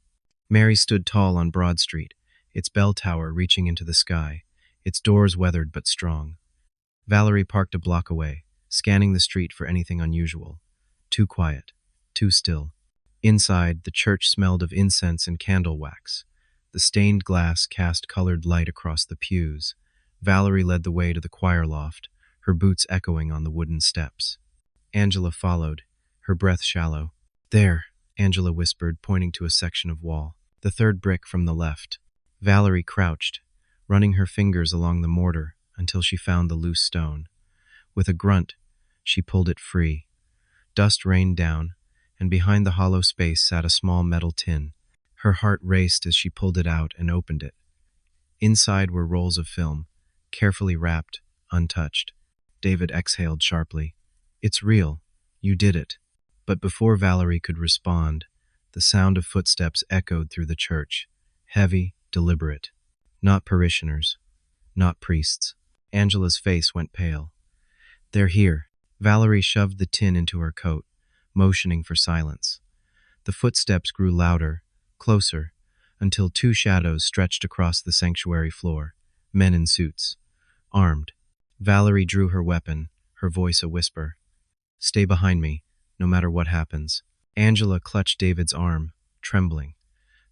Mary stood tall on Broad Street, its bell tower reaching into the sky, its doors weathered but strong. Valerie parked a block away, scanning the street for anything unusual. Too quiet, too still. Inside, the church smelled of incense and candle wax. The stained glass cast colored light across the pews. Valerie led the way to the choir loft, her boots echoing on the wooden steps. Angela followed, her breath shallow. There, Angela whispered, pointing to a section of wall. The third brick from the left. Valerie crouched, running her fingers along the mortar until she found the loose stone. With a grunt, she pulled it free. Dust rained down, and behind the hollow space sat a small metal tin. Her heart raced as she pulled it out and opened it. Inside were rolls of film, carefully wrapped, untouched. David exhaled sharply. It's real. You did it. But before Valerie could respond, the sound of footsteps echoed through the church, heavy, deliberate. Not parishioners, not priests. Angela's face went pale. They're here. Valerie shoved the tin into her coat, motioning for silence. The footsteps grew louder, closer, until two shadows stretched across the sanctuary floor, men in suits, armed. Valerie drew her weapon, her voice a whisper. "Stay behind me, no matter what happens." Angela clutched David's arm, trembling.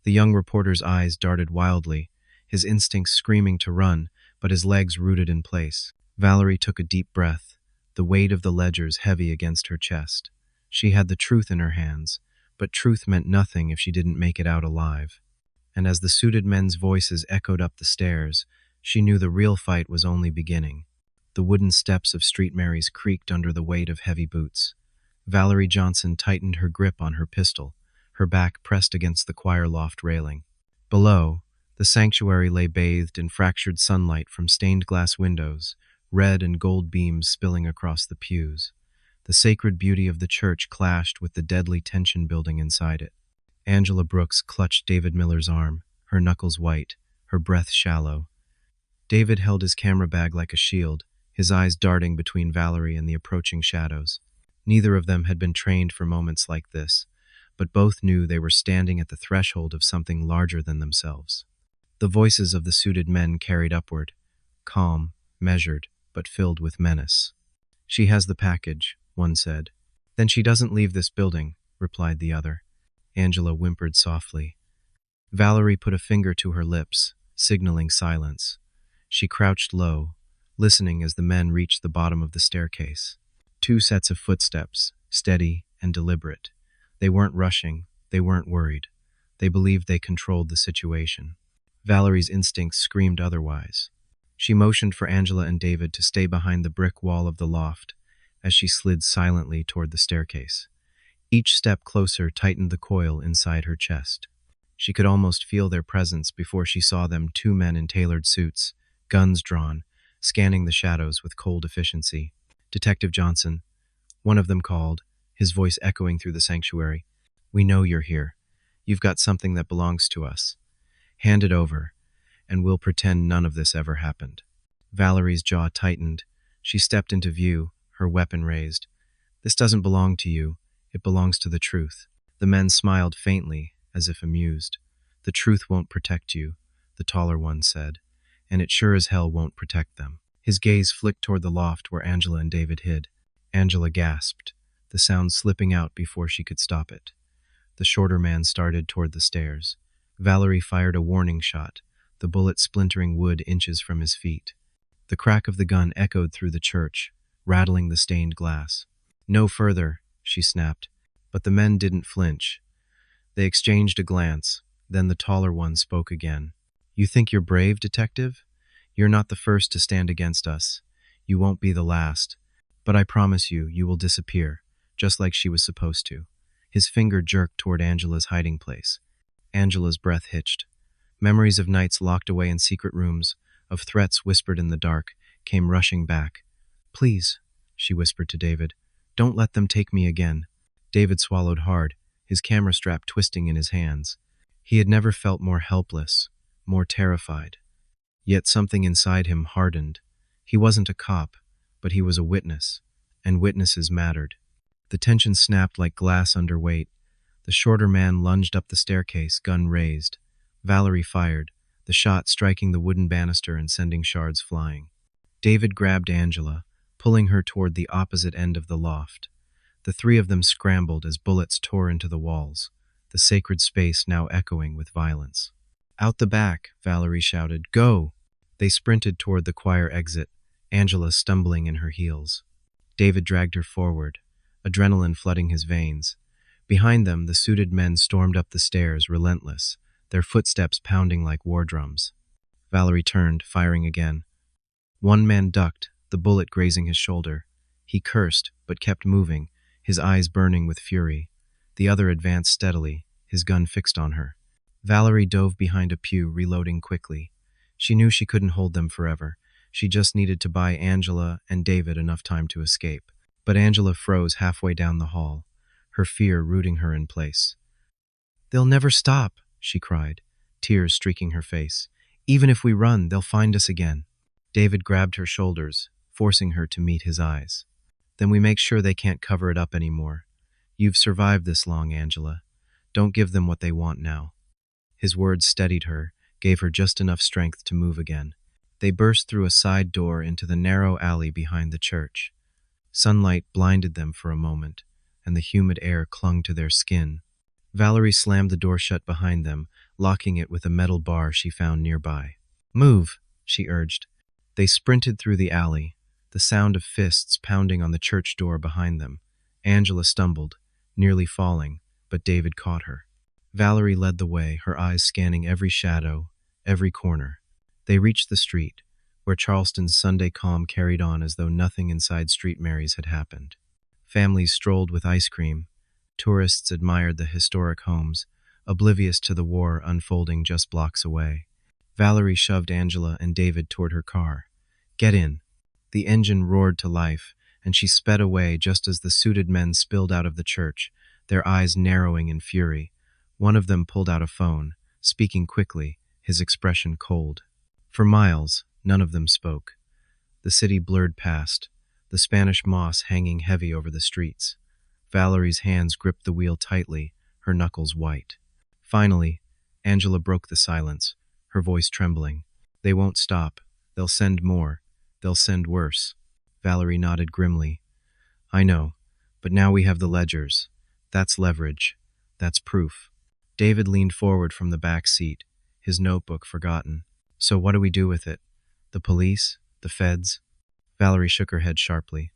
The young reporter's eyes darted wildly, his instincts screaming to run, but his legs rooted in place. Valerie took a deep breath, the weight of the ledgers heavy against her chest. She had the truth in her hands, but truth meant nothing if she didn't make it out alive. And as the suited men's voices echoed up the stairs, she knew the real fight was only beginning. The wooden steps of Street Mary's creaked under the weight of heavy boots. Valerie Johnson tightened her grip on her pistol, her back pressed against the choir loft railing. Below, the sanctuary lay bathed in fractured sunlight from stained glass windows, red and gold beams spilling across the pews. The sacred beauty of the church clashed with the deadly tension building inside it. Angela Brooks clutched David Miller's arm, her knuckles white, her breath shallow. David held his camera bag like a shield, his eyes darting between Valerie and the approaching shadows. Neither of them had been trained for moments like this, but both knew they were standing at the threshold of something larger than themselves. The voices of the suited men carried upward, calm, measured, but filled with menace. "She has the package," one said. "Then she doesn't leave this building," replied the other. Angela whimpered softly. Valerie put a finger to her lips, signaling silence. She crouched low, listening as the men reached the bottom of the staircase. Two sets of footsteps, steady and deliberate. They weren't rushing, they weren't worried. They believed they controlled the situation. Valerie's instincts screamed otherwise. She motioned for Angela and David to stay behind the brick wall of the loft as she slid silently toward the staircase. Each step closer tightened the coil inside her chest. She could almost feel their presence before she saw them, two men in tailored suits, guns drawn, scanning the shadows with cold efficiency. "Detective Johnson," one of them called, his voice echoing through the sanctuary. "We know you're here. You've got something that belongs to us. Hand it over, and we'll pretend none of this ever happened." Valerie's jaw tightened. She stepped into view, her weapon raised. "This doesn't belong to you. It belongs to the truth." The men smiled faintly, as if amused. "The truth won't protect you," the taller one said, "and it sure as hell won't protect them." His gaze flicked toward the loft where Angela and David hid. Angela gasped, the sound slipping out before she could stop it. The shorter man started toward the stairs. Valerie fired a warning shot, the bullet splintering wood inches from his feet. The crack of the gun echoed through the church, rattling the stained glass. "No further," she snapped, but the men didn't flinch. They exchanged a glance, then the taller one spoke again. "You think you're brave, detective? You're not the first to stand against us. You won't be the last. But I promise you, you will disappear, just like she was supposed to." His finger jerked toward Angela's hiding place. Angela's breath hitched. Memories of nights locked away in secret rooms, of threats whispered in the dark, came rushing back. "Please," she whispered to David, "don't let them take me again." David swallowed hard, his camera strap twisting in his hands. He had never felt more helpless, more terrified. Yet something inside him hardened. He wasn't a cop, but he was a witness, and witnesses mattered. The tension snapped like glass under weight. The shorter man lunged up the staircase, gun raised. Valerie fired, the shot striking the wooden banister and sending shards flying. David grabbed Angela, pulling her toward the opposite end of the loft. The three of them scrambled as bullets tore into the walls, the sacred space now echoing with violence. "Out the back," Valerie shouted. "Go!" They sprinted toward the choir exit, Angela stumbling in her heels. David dragged her forward, adrenaline flooding his veins. Behind them, the suited men stormed up the stairs, relentless, their footsteps pounding like war drums. Valerie turned, firing again. One man ducked, the bullet grazing his shoulder. He cursed, but kept moving, his eyes burning with fury. The other advanced steadily, his gun fixed on her. Valerie dove behind a pew, reloading quickly. She knew she couldn't hold them forever. She just needed to buy Angela and David enough time to escape. But Angela froze halfway down the hall, her fear rooting her in place. "They'll never stop," she cried, tears streaking her face. "Even if we run, they'll find us again." David grabbed her shoulders, forcing her to meet his eyes. Then we make sure they can't cover it up anymore. You've survived this long, Angela. Don't give them what they want now. His words steadied her, gave her just enough strength to move again. They burst through a side door into the narrow alley behind the church. Sunlight blinded them for a moment, and the humid air clung to their skin. Valerie slammed the door shut behind them, locking it with a metal bar she found nearby. "Move," she urged. They sprinted through the alley, the sound of fists pounding on the church door behind them. Angela stumbled, nearly falling, but David caught her. Valerie led the way, her eyes scanning every shadow, every corner. They reached the street, where Charleston's Sunday calm carried on as though nothing inside Street Mary's had happened. Families strolled with ice cream. Tourists admired the historic homes, oblivious to the war unfolding just blocks away. Valerie shoved Angela and David toward her car. "Get in." The engine roared to life, and she sped away just as the suited men spilled out of the church, their eyes narrowing in fury. One of them pulled out a phone, speaking quickly, his expression cold. For miles, none of them spoke. The city blurred past, the Spanish moss hanging heavy over the streets. Valerie's hands gripped the wheel tightly, her knuckles white. Finally, Angela broke the silence, her voice trembling. "They won't stop. They'll send more. They'll send worse." Valerie nodded grimly. "I know, but now we have the ledgers. That's leverage. That's proof." David leaned forward from the back seat, his notebook forgotten. "So what do we do with it? The police? The feds?" Valerie shook her head sharply.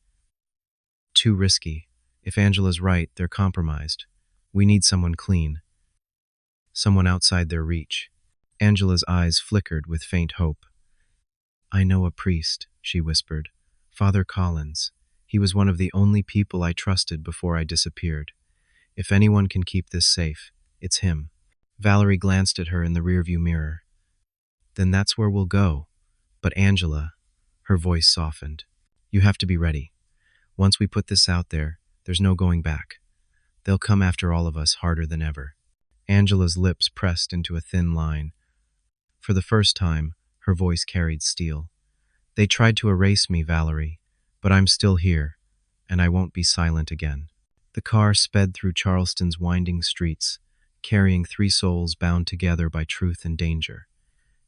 "Too risky. If Angela's right, they're compromised. We need someone clean. Someone outside their reach." Angela's eyes flickered with faint hope. "I know a priest," she whispered. "Father Collins. He was one of the only people I trusted before I disappeared. If anyone can keep this safe, it's him." Valerie glanced at her in the rearview mirror. "Then that's where we'll go. But Angela," her voice softened, "you have to be ready. Once we put this out there, there's no going back. They'll come after all of us harder than ever." Angela's lips pressed into a thin line. For the first time, her voice carried steel. "They tried to erase me, Valerie, but I'm still here, and I won't be silent again." The car sped through Charleston's winding streets, carrying three souls bound together by truth and danger.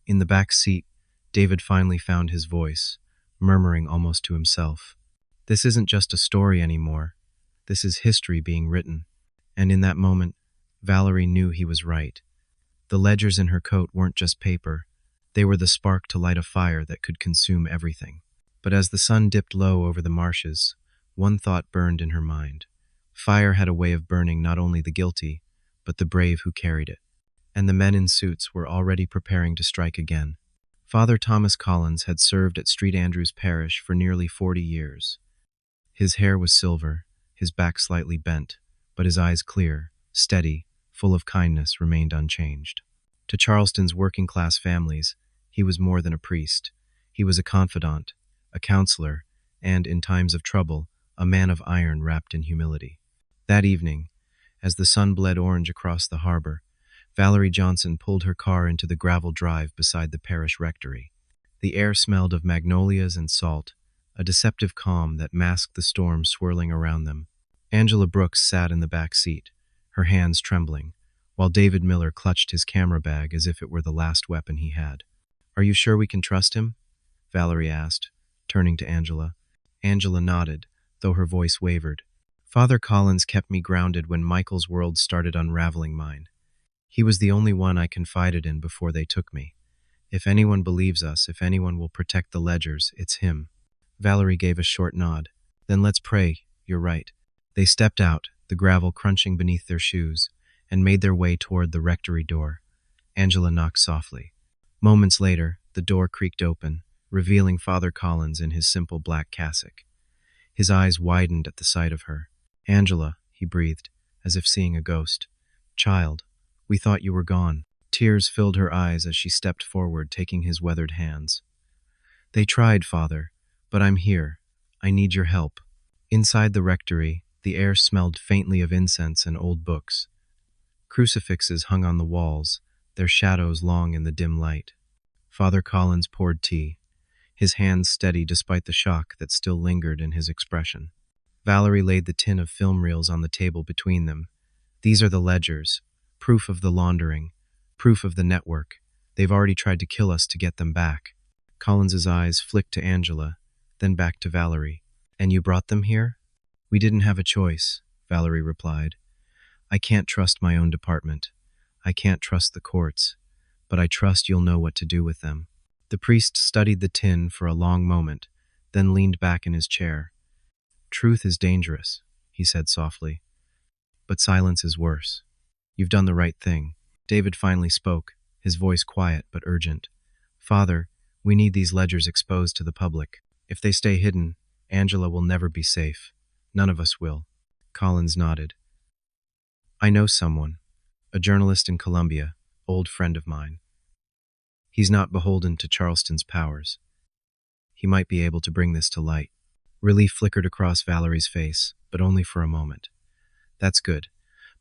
In the back seat, David finally found his voice, murmuring almost to himself. "This isn't just a story anymore. This is history being written." And in that moment, Valerie knew he was right. The ledgers in her coat weren't just paper. They were the spark to light a fire that could consume everything. But as the sun dipped low over the marshes, one thought burned in her mind. Fire had a way of burning not only the guilty, but the brave who carried it. And the men in suits were already preparing to strike again. Father Thomas Collins had served at St. Andrew's Parish for nearly 40 years. His hair was silver, his back slightly bent, but his eyes clear, steady, full of kindness, remained unchanged. To Charleston's working-class families, he was more than a priest. He was a confidant, a counselor, and, in times of trouble, a man of iron wrapped in humility. That evening, as the sun bled orange across the harbor, Valerie Johnson pulled her car into the gravel drive beside the parish rectory. The air smelled of magnolias and salt, a deceptive calm that masked the storm swirling around them. Angela Brooks sat in the back seat, her hands trembling, while David Miller clutched his camera bag as if it were the last weapon he had. "Are you sure we can trust him?" Valerie asked, turning to Angela. Angela nodded, though her voice wavered. "Father Collins kept me grounded when Michael's world started unraveling mine. He was the only one I confided in before they took me. If anyone believes us, if anyone will protect the ledgers, it's him." Valerie gave a short nod. "Then let's pray, you're right." They stepped out, the gravel crunching beneath their shoes, and made their way toward the rectory door. Angela knocked softly. Moments later, the door creaked open, revealing Father Collins in his simple black cassock. His eyes widened at the sight of her. "Angela," he breathed, as if seeing a ghost. "Child, we thought you were gone." Tears filled her eyes as she stepped forward, taking his weathered hands. "They tried, Father, but I'm here. I need your help." Inside the rectory, the air smelled faintly of incense and old books. Crucifixes hung on the walls, their shadows long in the dim light. Father Collins poured tea, his hands steady despite the shock that still lingered in his expression. Valerie laid the tin of film reels on the table between them. These are the ledgers, proof of the laundering, proof of the network. They've already tried to kill us to get them back. Collins's eyes flicked to Angela, then back to Valerie. And you brought them here? We didn't have a choice, Valerie replied. I can't trust my own department. I can't trust the courts, but I trust you'll know what to do with them. The priest studied the tin for a long moment, then leaned back in his chair. Truth is dangerous, he said softly, but silence is worse. You've done the right thing. David finally spoke, his voice quiet but urgent. Father, we need these ledgers exposed to the public. If they stay hidden, Angela will never be safe. None of us will. Collins nodded. I know someone, a journalist in Columbia, old friend of mine. He's not beholden to Charleston's powers. He might be able to bring this to light. Relief flickered across Valerie's face, but only for a moment. That's good,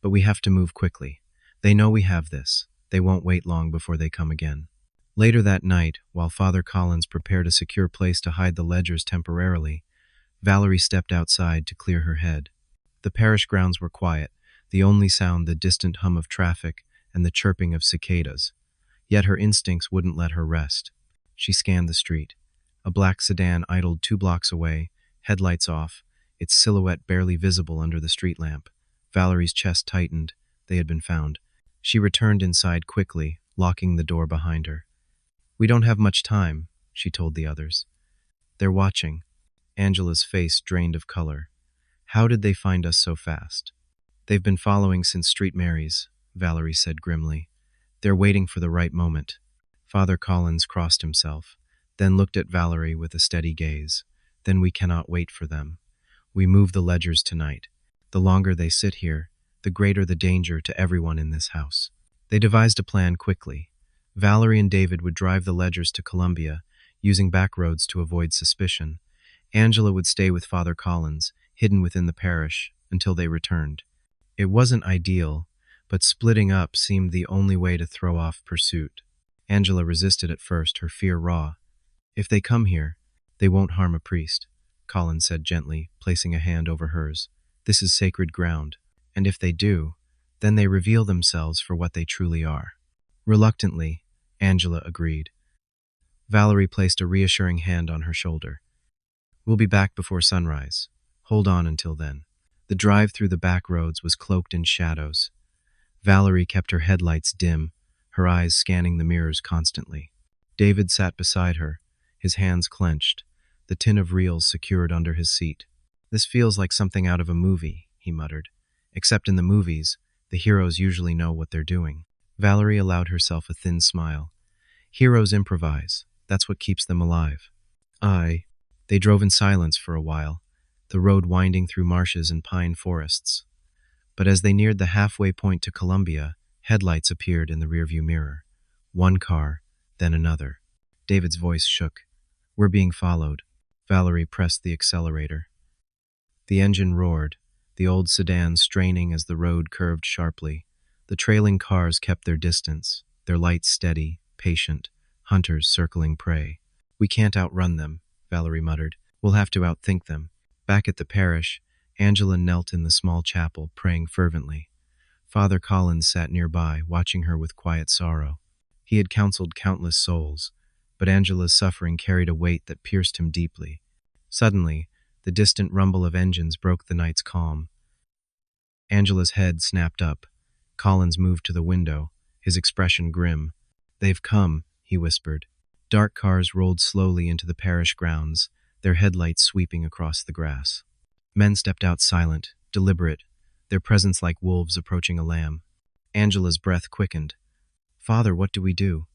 but we have to move quickly. They know we have this. They won't wait long before they come again. Later that night, while Father Collins prepared a secure place to hide the ledgers temporarily, Valerie stepped outside to clear her head. The parish grounds were quiet, the only sound the distant hum of traffic and the chirping of cicadas. Yet her instincts wouldn't let her rest. She scanned the street. A black sedan idled 2 blocks away, headlights off, its silhouette barely visible under the street lamp. Valerie's chest tightened. They had been found. She returned inside quickly, locking the door behind her. We don't have much time, she told the others. They're watching. Angela's face drained of color. How did they find us so fast? They've been following since Street Mary's, Valerie said grimly. They're waiting for the right moment. Father Collins crossed himself, then looked at Valerie with a steady gaze. Then we cannot wait for them. We move the ledgers tonight. The longer they sit here, the greater the danger to everyone in this house. They devised a plan quickly. Valerie and David would drive the ledgers to Columbia, using back roads to avoid suspicion. Angela would stay with Father Collins, hidden within the parish, until they returned. It wasn't ideal, but splitting up seemed the only way to throw off pursuit. Angela resisted at first, her fear raw. If they come here, they won't harm a priest, Collins said gently, placing a hand over hers. This is sacred ground, and if they do, then they reveal themselves for what they truly are. Reluctantly, Angela agreed. Valerie placed a reassuring hand on her shoulder. We'll be back before sunrise. Hold on until then. The drive through the back roads was cloaked in shadows. Valerie kept her headlights dim, her eyes scanning the mirrors constantly. David sat beside her, his hands clenched, the tin of reels secured under his seat. This feels like something out of a movie, he muttered. Except in the movies, the heroes usually know what they're doing. Valerie allowed herself a thin smile. Heroes improvise. That's what keeps them alive. They drove in silence for a while, the road winding through marshes and pine forests. But as they neared the halfway point to Columbia, headlights appeared in the rearview mirror. One car, then another. David's voice shook. We're being followed. Valerie pressed the accelerator. The engine roared, the old sedan straining as the road curved sharply. The trailing cars kept their distance, their lights steady, patient, hunters circling prey. We can't outrun them, Valerie muttered. We'll have to outthink them. Back at the parish, Angela knelt in the small chapel, praying fervently. Father Collins sat nearby, watching her with quiet sorrow. He had counseled countless souls, but Angela's suffering carried a weight that pierced him deeply. Suddenly, the distant rumble of engines broke the night's calm. Angela's head snapped up. Collins moved to the window, his expression grim. They've come, he whispered. Dark cars rolled slowly into the parish grounds, their headlights sweeping across the grass. Men stepped out silent, deliberate, their presence like wolves approaching a lamb. Angela's breath quickened. Father, what do we do?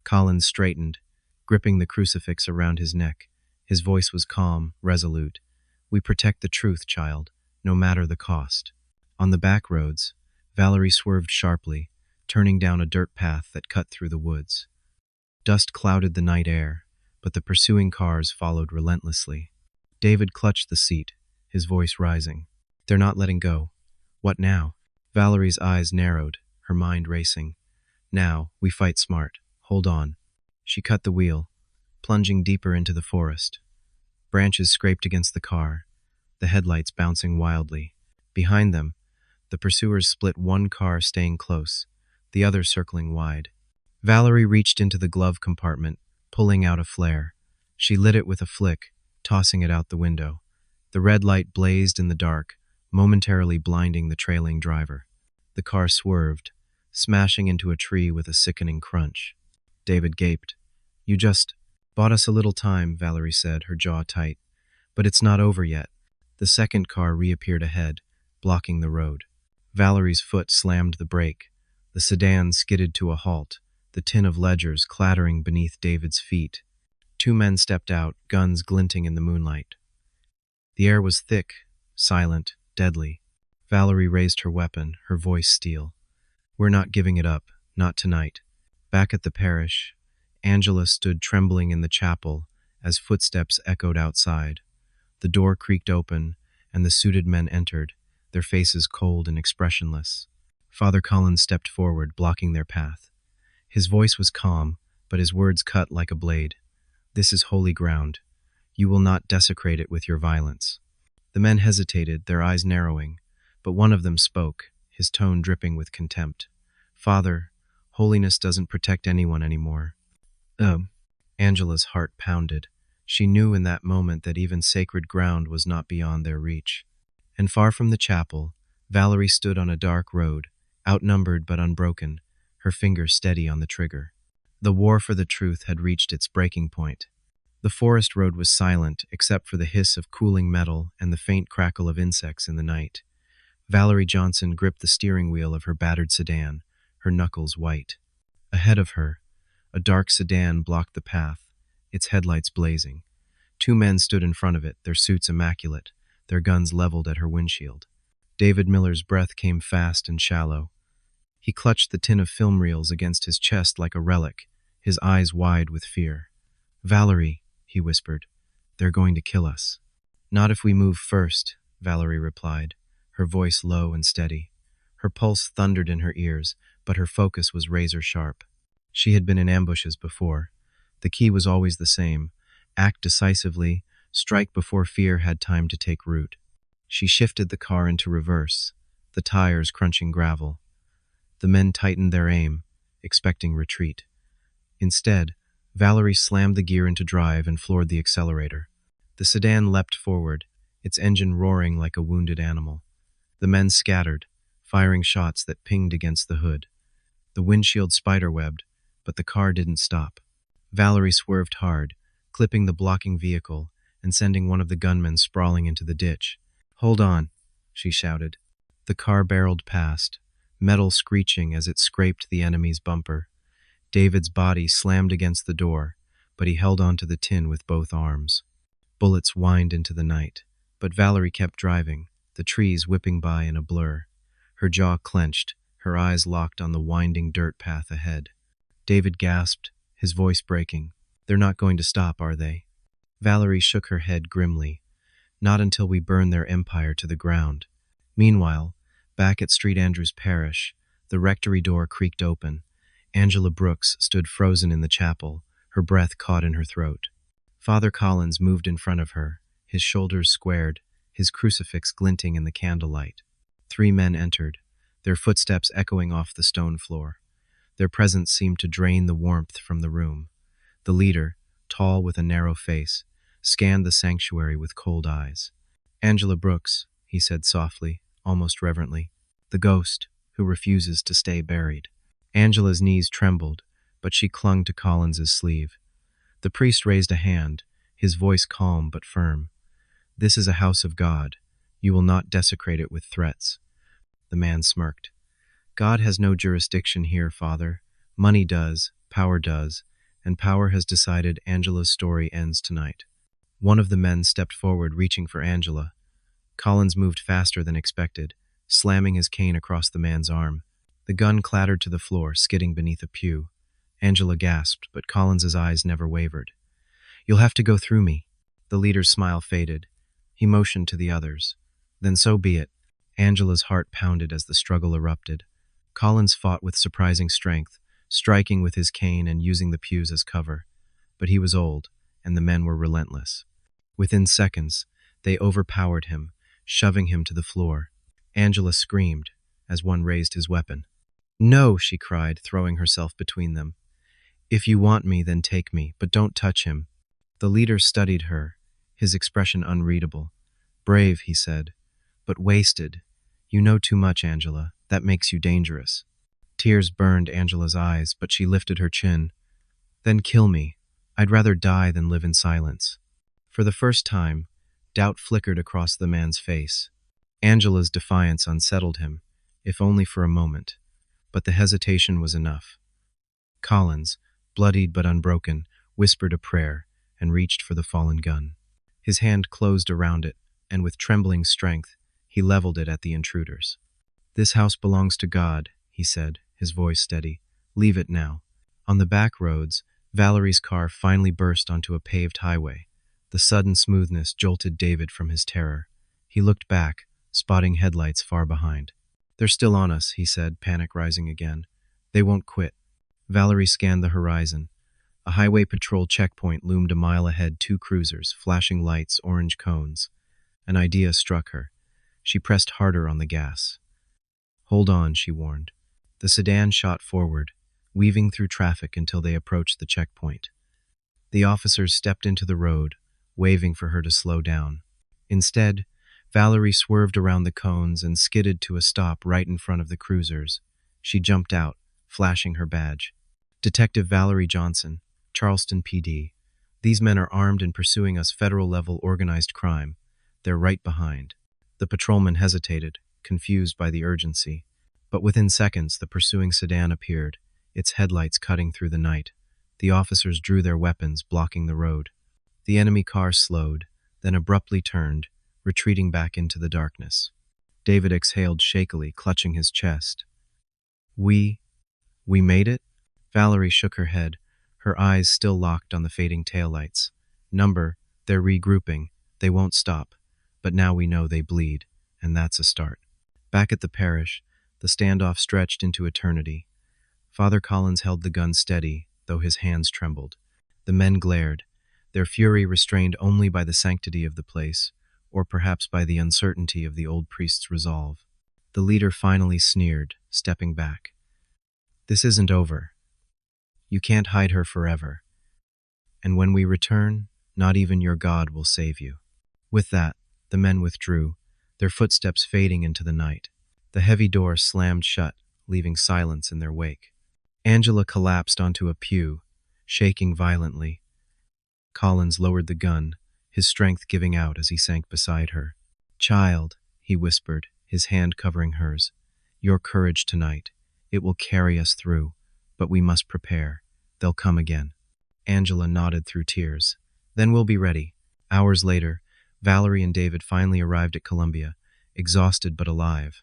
Collins straightened, gripping the crucifix around his neck. His voice was calm, resolute. We protect the truth, child, no matter the cost. On the back roads, Valerie swerved sharply, turning down a dirt path that cut through the woods. Dust clouded the night air, but the pursuing cars followed relentlessly. David clutched the seat, his voice rising. They're not letting go. What now? Valerie's eyes narrowed, her mind racing. Now, we fight smart. Hold on. She cut the wheel, plunging deeper into the forest. Branches scraped against the car. the headlights bouncing wildly. Behind them, the pursuers split, one car staying close, the other circling wide. Valerie reached into the glove compartment, pulling out a flare. She lit it with a flick, tossing it out the window. The red light blazed in the dark, momentarily blinding the trailing driver. The car swerved, smashing into a tree with a sickening crunch. David gaped. "You just bought us a little time," Valerie said, her jaw tight. "But it's not over yet." The second car reappeared ahead, blocking the road. Valerie's foot slammed the brake. The sedan skidded to a halt, the tin of ledgers clattering beneath David's feet. Two men stepped out, guns glinting in the moonlight. The air was thick, silent, deadly. Valerie raised her weapon, her voice steel. "We're not giving it up, not tonight." Back at the parish, Angela stood trembling in the chapel as footsteps echoed outside. The door creaked open, and the suited men entered, their faces cold and expressionless. Father Collins stepped forward, blocking their path. His voice was calm, but his words cut like a blade. "This is holy ground. You will not desecrate it with your violence." The men hesitated, their eyes narrowing, but one of them spoke, his tone dripping with contempt. "Father, holiness doesn't protect anyone anymore." Angela's heart pounded. She knew in that moment that even sacred ground was not beyond their reach. And far from the chapel, Valerie stood on a dark road, outnumbered but unbroken, her finger steady on the trigger. The war for the truth had reached its breaking point. The forest road was silent, except for the hiss of cooling metal and the faint crackle of insects in the night. Valerie Johnson gripped the steering wheel of her battered sedan, her knuckles white. Ahead of her, a dark sedan blocked the path, its headlights blazing. Two men stood in front of it, their suits immaculate, their guns leveled at her windshield. David Miller's breath came fast and shallow. He clutched the tin of film reels against his chest like a relic, his eyes wide with fear. "Valerie," he whispered, "they're going to kill us." "Not if we move first," Valerie replied, her voice low and steady. Her pulse thundered in her ears, but her focus was razor sharp. She had been in ambushes before. The key was always the same: act decisively, strike before fear had time to take root. She shifted the car into reverse, the tires crunching gravel. The men tightened their aim, expecting retreat. Instead, Valerie slammed the gear into drive and floored the accelerator. The sedan leapt forward, its engine roaring like a wounded animal. The men scattered, firing shots that pinged against the hood. The windshield spiderwebbed, but the car didn't stop. Valerie swerved hard, clipping the blocking vehicle and sending one of the gunmen sprawling into the ditch. "Hold on," she shouted. The car barreled past, metal screeching as it scraped the enemy's bumper. David's body slammed against the door, but he held onto the tin with both arms. Bullets whined into the night, but Valerie kept driving, the trees whipping by in a blur. Her jaw clenched, her eyes locked on the winding dirt path ahead. David gasped, his voice breaking. "They're not going to stop, are they?" Valerie shook her head grimly. "Not until we burn their empire to the ground." Meanwhile, back at St. Andrew's Parish, the rectory door creaked open. Angela Brooks stood frozen in the chapel, her breath caught in her throat. Father Collins moved in front of her, his shoulders squared, his crucifix glinting in the candlelight. Three men entered, their footsteps echoing off the stone floor. Their presence seemed to drain the warmth from the room. The leader, tall with a narrow face, scanned the sanctuary with cold eyes. "Angela Brooks," he said softly, almost reverently, "the ghost who refuses to stay buried." Angela's knees trembled, but she clung to Collins's sleeve. The priest raised a hand, his voice calm but firm. "This is a house of God. You will not desecrate it with threats." The man smirked. "God has no jurisdiction here, Father. Money does, power does, and power has decided Angela's story ends tonight." One of the men stepped forward, reaching for Angela. Collins moved faster than expected, slamming his cane across the man's arm. The gun clattered to the floor, skidding beneath a pew. Angela gasped, but Collins's eyes never wavered. "You'll have to go through me." The leader's smile faded. He motioned to the others. "Then so be it." Angela's heart pounded as the struggle erupted. Collins fought with surprising strength, striking with his cane and using the pews as cover. But he was old, and the men were relentless. Within seconds, They overpowered him, shoving him to the floor. Angela screamed as one raised his weapon. "No," she cried, throwing herself between them. "If you want me, then take me, but don't touch him." The leader studied her, his expression unreadable. "Brave," he said, "but wasted. You know too much, Angela. That makes you dangerous." Tears burned Angela's eyes, but she lifted her chin. "Then kill me. I'd rather die than live in silence." For the first time, doubt flickered across the man's face. Angela's defiance unsettled him, if only for a moment, but the hesitation was enough. Collins, bloodied but unbroken, whispered a prayer and reached for the fallen gun. His hand closed around it, and with trembling strength, he leveled it at the intruders. "This house belongs to God," he said, his voice steady. "Leave it now." On the back roads, Valerie's car finally burst onto a paved highway. The sudden smoothness jolted David from his terror. He looked back, spotting headlights far behind. "They're still on us," he said, panic rising again. "They won't quit." Valerie scanned the horizon. A highway patrol checkpoint loomed a mile ahead, 2 cruisers, flashing lights, orange cones. An idea struck her. She pressed harder on the gas. "Hold on," she warned. The sedan shot forward, weaving through traffic until they approached the checkpoint. The officers stepped into the road, waving for her to slow down. Instead, Valerie swerved around the cones and skidded to a stop right in front of the cruisers. She jumped out, flashing her badge. "Detective Valerie Johnson, Charleston PD. These men are armed and pursuing us federal-level organized crime. They're right behind." The patrolman hesitated, confused by the urgency. But within seconds, the pursuing sedan appeared, its headlights cutting through the night. The officers drew their weapons, blocking the road. The enemy car slowed, then abruptly turned, retreating back into the darkness. David exhaled shakily, clutching his chest. We made it?" Valerie shook her head, her eyes still locked on the fading taillights. "Number, they're regrouping. They won't stop. But now we know they bleed, and that's a start." Back at the parish, the standoff stretched into eternity. Father Collins held the gun steady, though his hands trembled. The men glared, their fury restrained only by the sanctity of the place, or perhaps by the uncertainty of the old priest's resolve. The leader finally sneered, stepping back. "This isn't over. You can't hide her forever. And when we return, not even your God will save you." With that, the men withdrew, their footsteps fading into the night. The heavy door slammed shut, leaving silence in their wake. Angela collapsed onto a pew, shaking violently. Collins lowered the gun, his strength giving out as he sank beside her. "Child," he whispered, his hand covering hers, "your courage tonight. It will carry us through, but we must prepare. They'll come again." Angela nodded through tears. "Then we'll be ready." Hours later, Valerie and David finally arrived at Columbia, exhausted but alive.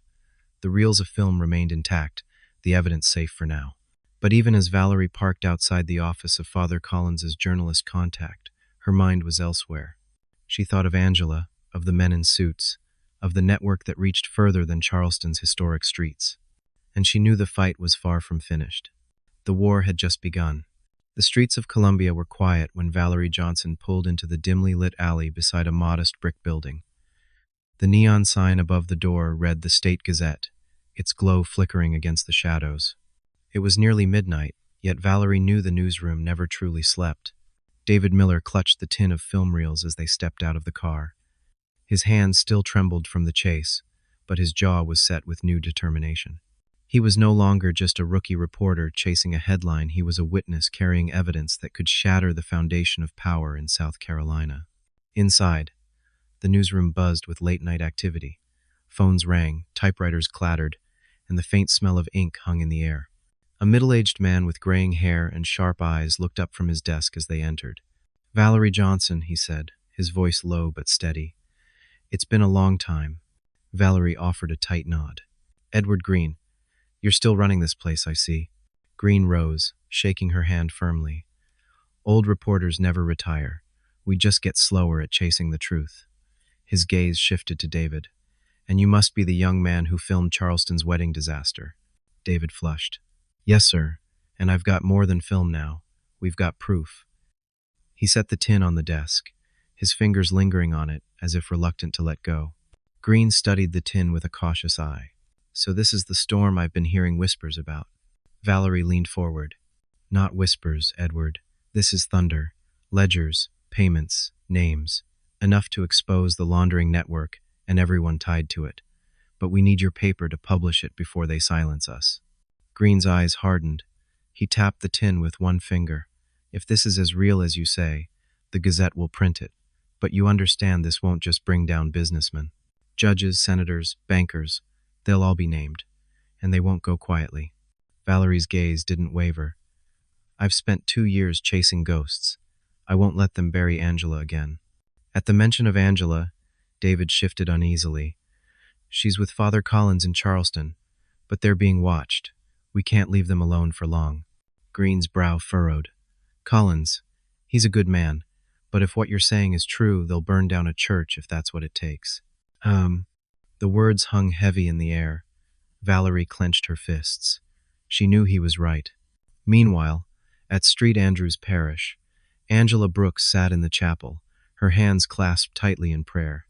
The reels of film remained intact, the evidence safe for now. But even as Valerie parked outside the office of Father Collins's journalist contact, her mind was elsewhere. She thought of Angela, of the men in suits, of the network that reached further than Charleston's historic streets. And she knew the fight was far from finished. The war had just begun. The streets of Columbia were quiet when Valerie Johnson pulled into the dimly lit alley beside a modest brick building. The neon sign above the door read the State Gazette, its glow flickering against the shadows. It was nearly midnight, yet Valerie knew the newsroom never truly slept. David Miller clutched the tin of film reels as they stepped out of the car. His hands still trembled from the chase, but his jaw was set with new determination. He was no longer just a rookie reporter chasing a headline, he was a witness carrying evidence that could shatter the foundation of power in South Carolina. Inside, the newsroom buzzed with late-night activity. Phones rang, typewriters clattered, and the faint smell of ink hung in the air. A middle-aged man with graying hair and sharp eyes looked up from his desk as they entered. "Valerie Johnson," he said, his voice low but steady. "It's been a long time." Valerie offered a tight nod. "Edward Greene. You're still running this place, I see." Greene rose, shaking her hand firmly. "Old reporters never retire. We just get slower at chasing the truth." His gaze shifted to David. "And you must be the young man who filmed Charleston's wedding disaster." David flushed. "Yes, sir. And I've got more than film now. We've got proof." He set the tin on the desk, his fingers lingering on it, as if reluctant to let go. Greene studied the tin with a cautious eye. So this is the storm I've been hearing whispers about. Valerie leaned forward. Not whispers, Edward. This is thunder. Ledgers, payments, names. Enough to expose the laundering network and everyone tied to it. But we need your paper to publish it before they silence us. Greene's eyes hardened. He tapped the tin with one finger. If this is as real as you say, the Gazette will print it. But you understand this won't just bring down businessmen. Judges, senators, bankers, they'll all be named. And they won't go quietly. Valerie's gaze didn't waver. I've spent 2 years chasing ghosts. I won't let them bury Angela again. At the mention of Angela, David shifted uneasily. She's with Father Collins in Charleston, but they're being watched. We can't leave them alone for long. Greene's brow furrowed. Collins, he's a good man, but if what you're saying is true, they'll burn down a church if that's what it takes. The words hung heavy in the air. Valerie clenched her fists. She knew he was right. Meanwhile, at St. Andrew's Parish, Angela Brooks sat in the chapel, her hands clasped tightly in prayer.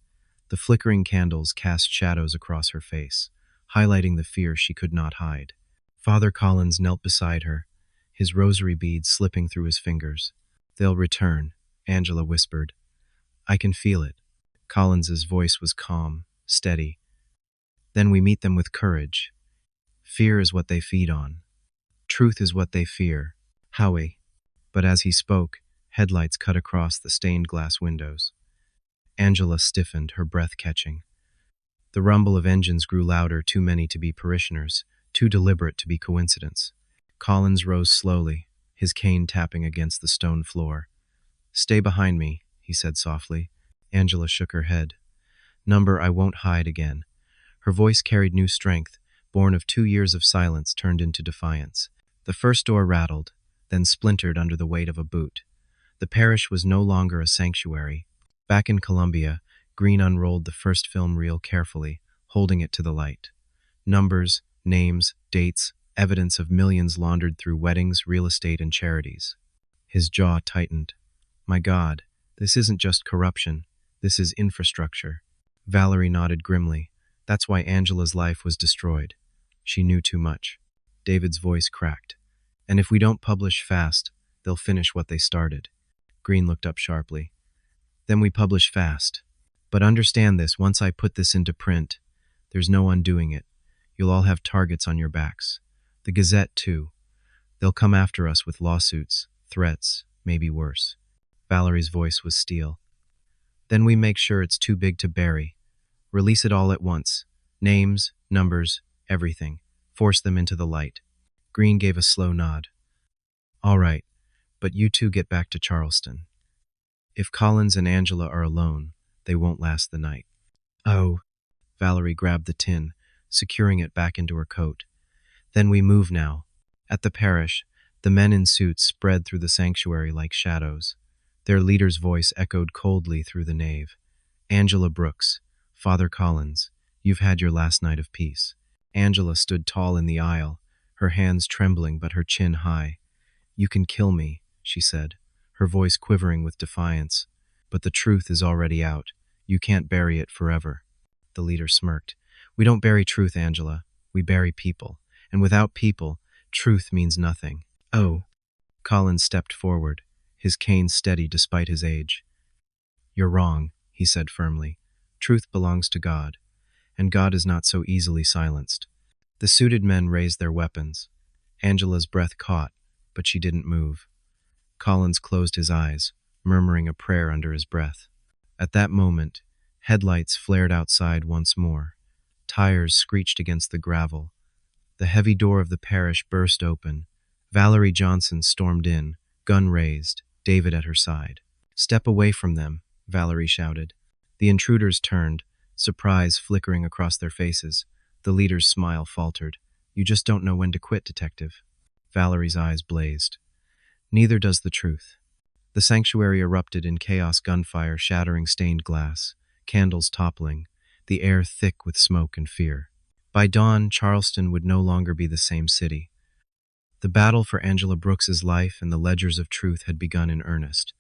The flickering candles cast shadows across her face, highlighting the fear she could not hide. Father Collins knelt beside her, his rosary beads slipping through his fingers. They'll return, Angela whispered. I can feel it. Collins's voice was calm, steady. Then we meet them with courage. Fear is what they feed on. Truth is what they fear. Howie. But as he spoke, headlights cut across the stained glass windows. Angela stiffened, her breath catching. The rumble of engines grew louder, too many to be parishioners, too deliberate to be coincidence. Collins rose slowly, his cane tapping against the stone floor. Stay behind me, he said softly. Angela shook her head. Number I won't hide again. Her voice carried new strength, born of 2 years of silence turned into defiance. The first door rattled, then splintered under the weight of a boot. The parish was no longer a sanctuary. Back in Columbia, Greene unrolled the first film reel carefully, holding it to the light. Numbers, names, dates, evidence of millions laundered through weddings, real estate, and charities. His jaw tightened. My God, this isn't just corruption. This is infrastructure. Valerie nodded grimly. That's why Angela's life was destroyed. She knew too much. David's voice cracked. And if we don't publish fast, they'll finish what they started. Greene looked up sharply. Then we publish fast. But understand this, once I put this into print, there's no undoing it. You'll all have targets on your backs. The Gazette, too. They'll come after us with lawsuits, threats, maybe worse. Valerie's voice was steel. Then we make sure it's too big to bury. Release it all at once. Names, numbers, everything. Force them into the light. Greene gave a slow nod. All right, but you two get back to Charleston. If Collins and Angela are alone, they won't last the night. Oh. Valerie grabbed the tin, securing it back into her coat. Then we move now. At the parish, the men in suits spread through the sanctuary like shadows. Their leader's voice echoed coldly through the nave. Angela Brooks, Father Collins, you've had your last night of peace. Angela stood tall in the aisle, her hands trembling but her chin high. You can kill me, she said, her voice quivering with defiance. But the truth is already out. You can't bury it forever. The leader smirked. We don't bury truth, Angela. We bury people. And without people, truth means nothing. Oh. Collins stepped forward, his cane steady despite his age. You're wrong, he said firmly. Truth belongs to God, and God is not so easily silenced. The suited men raised their weapons. Angela's breath caught, but she didn't move. Collins closed his eyes, murmuring a prayer under his breath. At that moment, headlights flared outside once more. Tires screeched against the gravel. The heavy door of the parish burst open. Valerie Johnson stormed in, gun raised, David at her side. Step away from them, Valerie shouted. The intruders turned, surprise flickering across their faces. The leader's smile faltered. You just don't know when to quit, detective. Valerie's eyes blazed. Neither does the truth. The sanctuary erupted in chaos, gunfire shattering stained glass, candles toppling, the air thick with smoke and fear. By dawn, Charleston would no longer be the same city. The battle for Angela Brooks's life and the ledgers of truth had begun in earnest,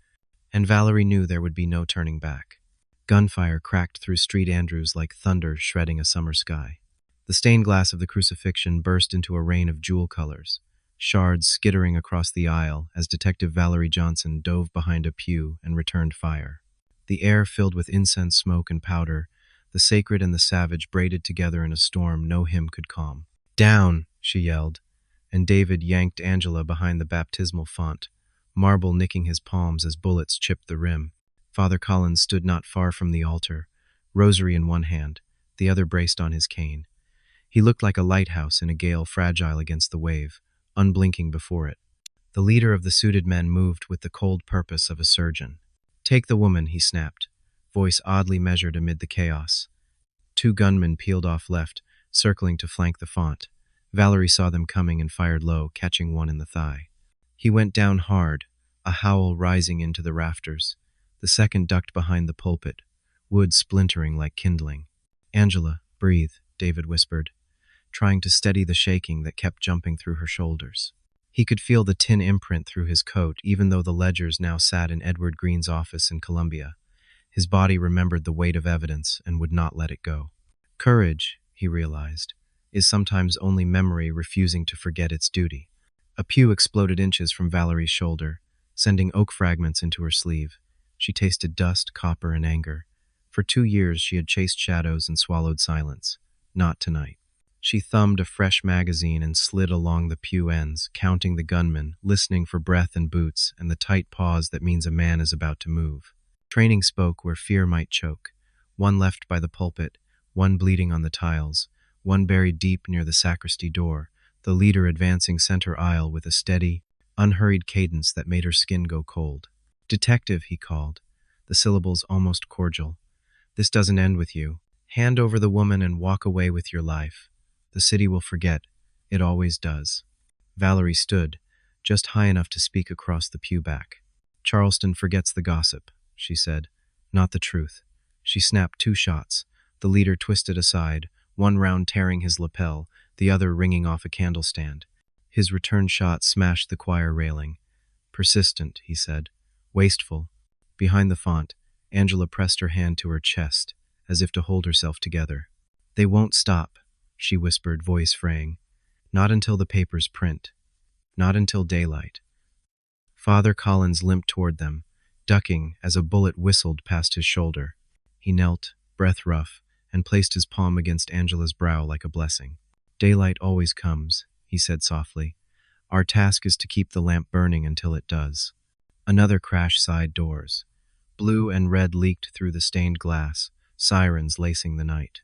and Valerie knew there would be no turning back. Gunfire cracked through Street Andrews like thunder shredding a summer sky. The stained glass of the crucifixion burst into a rain of jewel colors, shards skittering across the aisle as Detective Valerie Johnson dove behind a pew and returned fire. The air filled with incense smoke and powder, the sacred and the savage braided together in a storm no hymn could calm. "Down!" she yelled, and David yanked Angela behind the baptismal font, marble nicking his palms as bullets chipped the rim. Father Collins stood not far from the altar, rosary in one hand, the other braced on his cane. He looked like a lighthouse in a gale fragile against the wave, unblinking before it. The leader of the suited men moved with the cold purpose of a surgeon. "Take the woman," he snapped, voice oddly measured amid the chaos. Two gunmen peeled off left, circling to flank the font. Valerie saw them coming and fired low, catching one in the thigh. He went down hard, a howl rising into the rafters. The second ducked behind the pulpit, wood splintering like kindling. "Angela, breathe," David whispered, trying to steady the shaking that kept jumping through her shoulders. He could feel the tin imprint through his coat, even though the ledgers now sat in Edward Greene's office in Columbia. His body remembered the weight of evidence and would not let it go. Courage, he realized, is sometimes only memory refusing to forget its duty. A pew exploded inches from Valerie's shoulder, sending oak fragments into her sleeve. She tasted dust, copper, and anger. For 2 years she had chased shadows and swallowed silence. Not tonight. She thumbed a fresh magazine and slid along the pew ends, counting the gunmen, listening for breath and boots and the tight pause that means a man is about to move. Training spoke where fear might choke. One left by the pulpit, one bleeding on the tiles, one buried deep near the sacristy door, the leader advancing center aisle with a steady, unhurried cadence that made her skin go cold. "Detective," he called, the syllables almost cordial. "This doesn't end with you. Hand over the woman and walk away with your life. The city will forget. It always does." Valerie stood, just high enough to speak across the pew back. "Charleston forgets the gossip," she said, "not the truth." She snapped 2 shots. The leader twisted aside, one round tearing his lapel, the other ringing off a candle stand. His return shot smashed the choir railing. "Persistent," he said. "Wasteful." Behind the font, Angela pressed her hand to her chest, as if to hold herself together. "They won't stop," she whispered, voice fraying. "Not until the papers print. Not until daylight." Father Collins limped toward them, ducking as a bullet whistled past his shoulder. He knelt, breath rough, and placed his palm against Angela's brow like a blessing. "Daylight always comes," he said softly. "Our task is to keep the lamp burning until it does." Another crash side doors. Blue and red leaked through the stained glass, sirens lacing the night.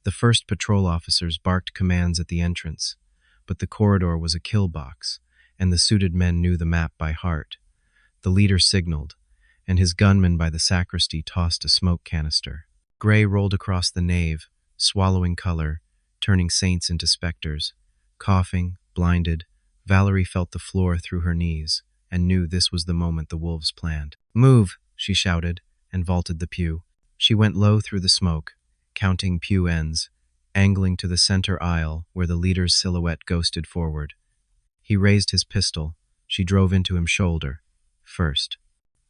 The first patrol officers barked commands at the entrance, but the corridor was a kill box, and the suited men knew the map by heart. The leader signaled, and his gunman by the sacristy tossed a smoke canister. Gray rolled across the nave, swallowing color, turning saints into specters. Coughing, blinded, Valerie felt the floor through her knees, and knew this was the moment the wolves planned. "Move!" she shouted, and vaulted the pew. She went low through the smoke, counting pew ends, angling to the center aisle where the leader's silhouette ghosted forward. He raised his pistol. She drove into him shoulder, first.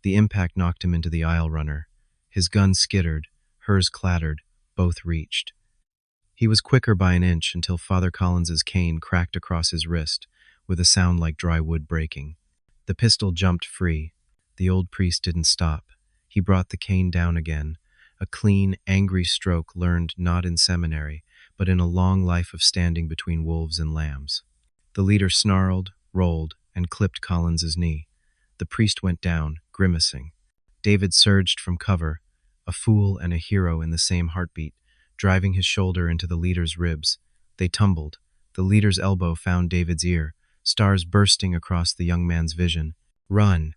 The impact knocked him into the aisle runner. His gun skittered, hers clattered, both reached. He was quicker by an inch until Father Collins's cane cracked across his wrist, with a sound like dry wood breaking. The pistol jumped free. The old priest didn't stop. He brought the cane down again, a clean, angry stroke learned not in seminary, but in a long life of standing between wolves and lambs. The leader snarled, rolled, and clipped Collins's knee. The priest went down, grimacing. David surged from cover, a fool and a hero in the same heartbeat, driving his shoulder into the leader's ribs. They tumbled. The leader's elbow found David's ear, stars bursting across the young man's vision. "Run!"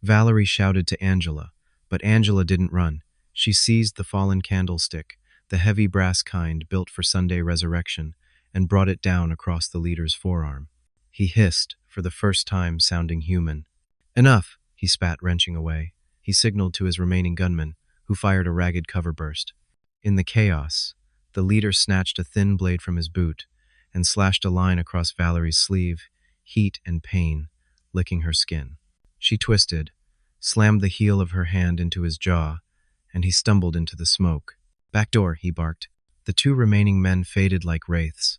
Valerie shouted to Angela, but Angela didn't run. She seized the fallen candlestick, the heavy brass kind built for Sunday resurrection, and brought it down across the leader's forearm. He hissed, for the first time sounding human. "Enough!" he spat, wrenching away. He signaled to his remaining gunmen, who fired a ragged cover burst. In the chaos, the leader snatched a thin blade from his boot and slashed a line across Valerie's sleeve, heat and pain, licking her skin. She twisted, slammed the heel of her hand into his jaw, and he stumbled into the smoke. "Back door," he barked. The two remaining men faded like wraiths,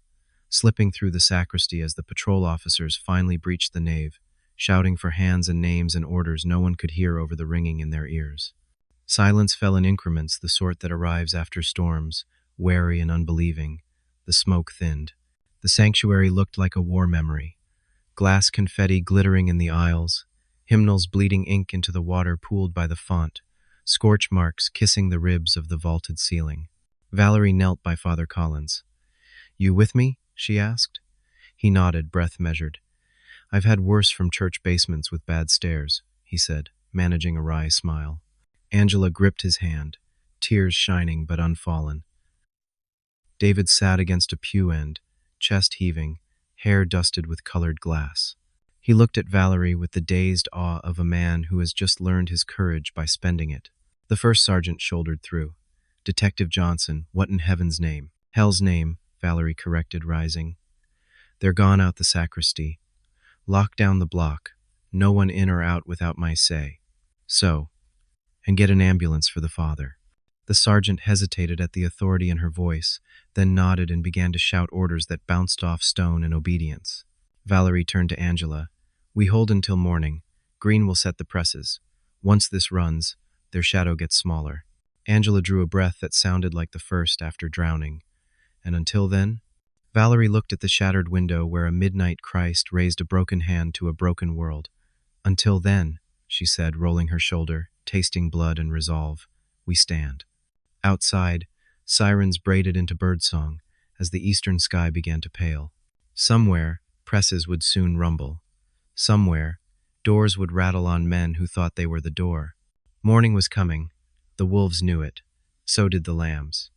slipping through the sacristy as the patrol officers finally breached the nave, shouting for hands and names and orders no one could hear over the ringing in their ears. Silence fell in increments, the sort that arrives after storms, wary and unbelieving. The smoke thinned. The sanctuary looked like a war memory. Glass confetti glittering in the aisles, hymnals bleeding ink into the water pooled by the font, scorch marks kissing the ribs of the vaulted ceiling. Valerie knelt by Father Collins. "You with me?" she asked. He nodded, breath measured. "I've had worse from church basements with bad stairs," he said, managing a wry smile. Angela gripped his hand, tears shining but unfallen. David sat against a pew end, chest heaving, hair dusted with colored glass. He looked at Valerie with the dazed awe of a man who has just learned his courage by spending it. The first sergeant shouldered through. "Detective Johnson, what in heaven's name?" "Hell's name," Valerie corrected, rising. "They're gone out the sacristy. Lock down the block. No one in or out without my say. So, and get an ambulance for the father." The sergeant hesitated at the authority in her voice, then nodded and began to shout orders that bounced off stone in obedience. Valerie turned to Angela. "We hold until morning. Greene will set the presses. Once this runs, their shadow gets smaller." Angela drew a breath that sounded like the first after drowning. "And until then?" Valerie looked at the shattered window where a midnight Christ raised a broken hand to a broken world. "Until then," she said, rolling her shoulder, tasting blood and resolve, "we stand." Outside, sirens braided into birdsong as the eastern sky began to pale. Somewhere, presses would soon rumble. Somewhere, doors would rattle on men who thought they were the door. Morning was coming. The wolves knew it. So did the lambs.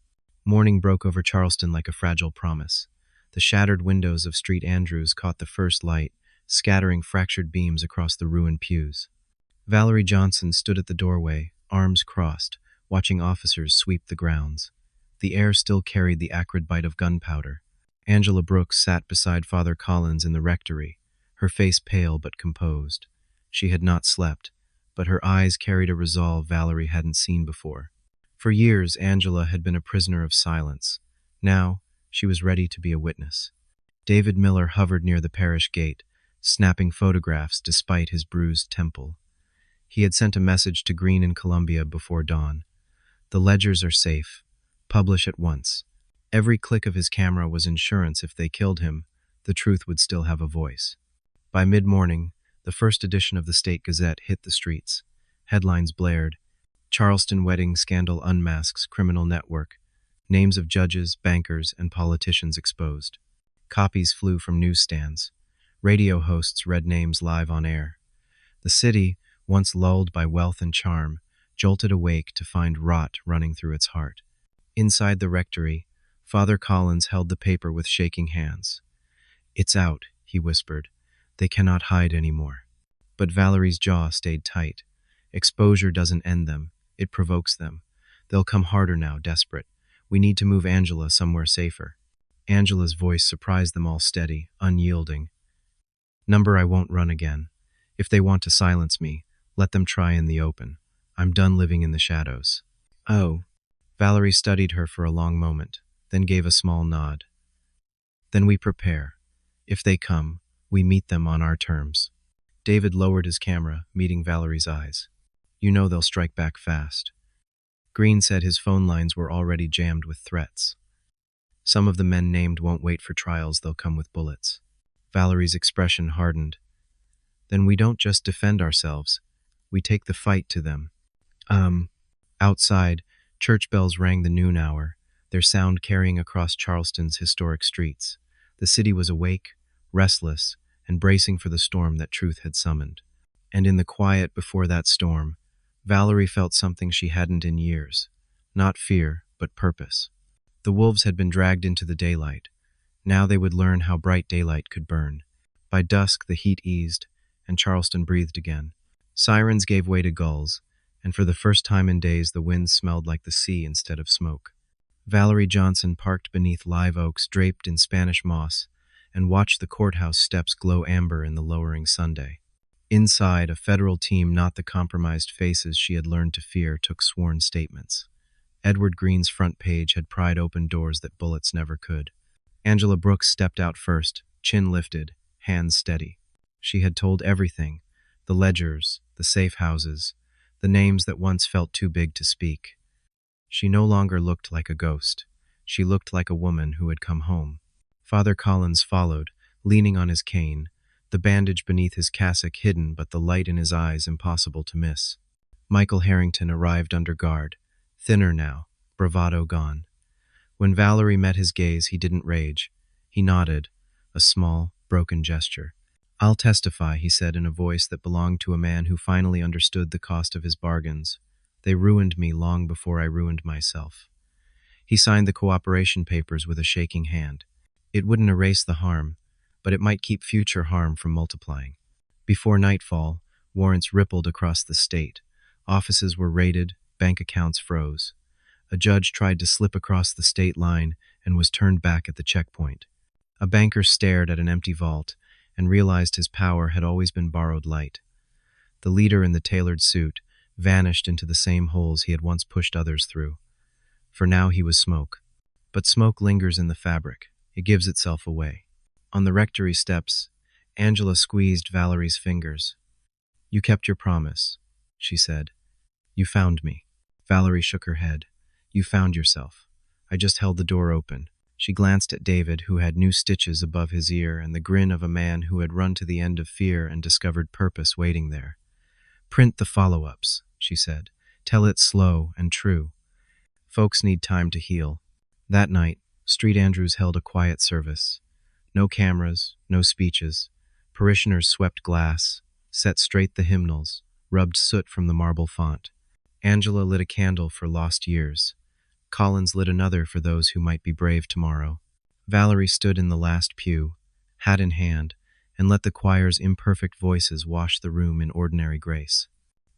Morning broke over Charleston like a fragile promise. The shattered windows of Street Andrews caught the first light, scattering fractured beams across the ruined pews. Valerie Johnson stood at the doorway, arms crossed, watching officers sweep the grounds. The air still carried the acrid bite of gunpowder. Angela Brooks sat beside Father Collins in the rectory, her face pale but composed. She had not slept, but her eyes carried a resolve Valerie hadn't seen before. For years, Angela had been a prisoner of silence. Now, she was ready to be a witness. David Miller hovered near the parish gate, snapping photographs despite his bruised temple. He had sent a message to Greene in Columbia before dawn. "The ledgers are safe. Publish at once." Every click of his camera was insurance. If they killed him, the truth would still have a voice. By mid-morning, the first edition of the State Gazette hit the streets. Headlines blared. "Charleston Wedding Scandal Unmasks Criminal Network." Names of judges, bankers, and politicians exposed. Copies flew from newsstands. Radio hosts read names live on air. The city, once lulled by wealth and charm, jolted awake to find rot running through its heart. Inside the rectory, Father Collins held the paper with shaking hands. "It's out," he whispered. "They cannot hide anymore." But Valerie's jaw stayed tight. Exposure doesn't end them. It provokes them. They'll come harder now, desperate. "We need to move Angela somewhere safer." Angela's voice surprised them all, steady, unyielding. "Number, I won't run again. If they want to silence me, let them try in the open. I'm done living in the shadows." "Oh." Valerie studied her for a long moment, then gave a small nod. "Then we prepare. If they come, we meet them on our terms." David lowered his camera, meeting Valerie's eyes. "You know they'll strike back fast." Greene said his phone lines were already jammed with threats. "Some of the men named won't wait for trials, they'll come with bullets." Valerie's expression hardened. "Then we don't just defend ourselves. We take the fight to them." Outside, church bells rang the noon hour, their sound carrying across Charleston's historic streets. The city was awake, restless, and bracing for the storm that truth had summoned. And in the quiet before that storm, Valerie felt something she hadn't in years. Not fear, but purpose. The wolves had been dragged into the daylight. Now they would learn how bright daylight could burn. By dusk, the heat eased, and Charleston breathed again. Sirens gave way to gulls, and for the first time in days the wind smelled like the sea instead of smoke. Valerie Johnson parked beneath live oaks draped in Spanish moss and watched the courthouse steps glow amber in the lowering Sunday. Inside, a federal team, not the compromised faces she had learned to fear, took sworn statements. Edward Greene's front page had pried open doors that bullets never could. Angela Brooks stepped out first, chin lifted, hands steady. She had told everything, the ledgers, the safe houses, the names that once felt too big to speak. She no longer looked like a ghost. She looked like a woman who had come home. Father Collins followed, leaning on his cane, the bandage beneath his cassock hidden but the light in his eyes impossible to miss. Michael Harrington arrived under guard, thinner now, bravado gone. When Valerie met his gaze, he didn't rage. He nodded, a small, broken gesture. "I'll testify," he said in a voice that belonged to a man who finally understood the cost of his bargains. "They ruined me long before I ruined myself." He signed the cooperation papers with a shaking hand. It wouldn't erase the harm, but it might keep future harm from multiplying. Before nightfall, warrants rippled across the state. Offices were raided, bank accounts froze. A judge tried to slip across the state line and was turned back at the checkpoint. A banker stared at an empty vault and realized his power had always been borrowed light. The leader in the tailored suit vanished into the same holes he had once pushed others through. For now he was smoke. But smoke lingers in the fabric. It gives itself away. On the rectory steps, Angela squeezed Valerie's fingers. "You kept your promise," she said. "You found me." Valerie shook her head. "You found yourself. I just held the door open." She glanced at David, who had new stitches above his ear and the grin of a man who had run to the end of fear and discovered purpose waiting there. "Print the follow-ups," she said. "Tell it slow and true. Folks need time to heal." That night, Street Andrews held a quiet service. No cameras, no speeches. Parishioners swept glass, set straight the hymnals, rubbed soot from the marble font. Angela lit a candle for lost years. Collins lit another for those who might be brave tomorrow. Valerie stood in the last pew, hat in hand, and let the choir's imperfect voices wash the room in ordinary grace.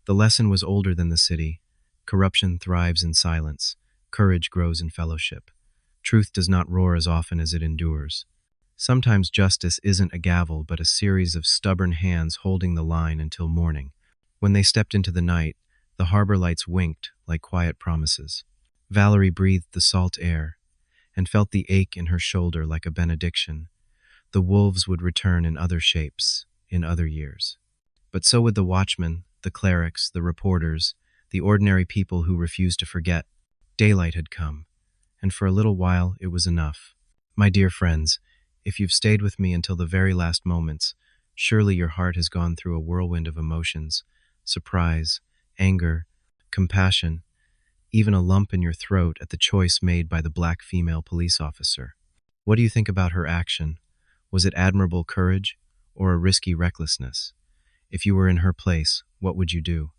The lesson was older than the city. Corruption thrives in silence. Courage grows in fellowship. Truth does not roar as often as it endures. Sometimes justice isn't a gavel, but a series of stubborn hands holding the line until morning. When they stepped into the night, the harbor lights winked like quiet promises. Valerie breathed the salt air and felt the ache in her shoulder like a benediction. The wolves would return in other shapes, in other years. But so would the watchmen, the clerics, the reporters, the ordinary people who refused to forget. Daylight had come, and for a little while it was enough. My dear friends, if you've stayed with me until the very last moments, surely your heart has gone through a whirlwind of emotions, surprise, anger, compassion, even a lump in your throat at the choice made by the black female police officer. What do you think about her action? Was it admirable courage or a risky recklessness? If you were in her place, what would you do?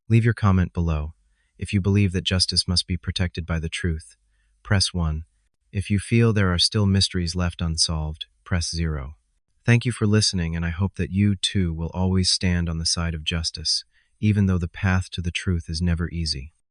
Leave your comment below. If you believe that justice must be protected by the truth, press 1. If you feel there are still mysteries left unsolved, press 0. Thank you for listening, and I hope that you, too, will always stand on the side of justice, even though the path to the truth is never easy.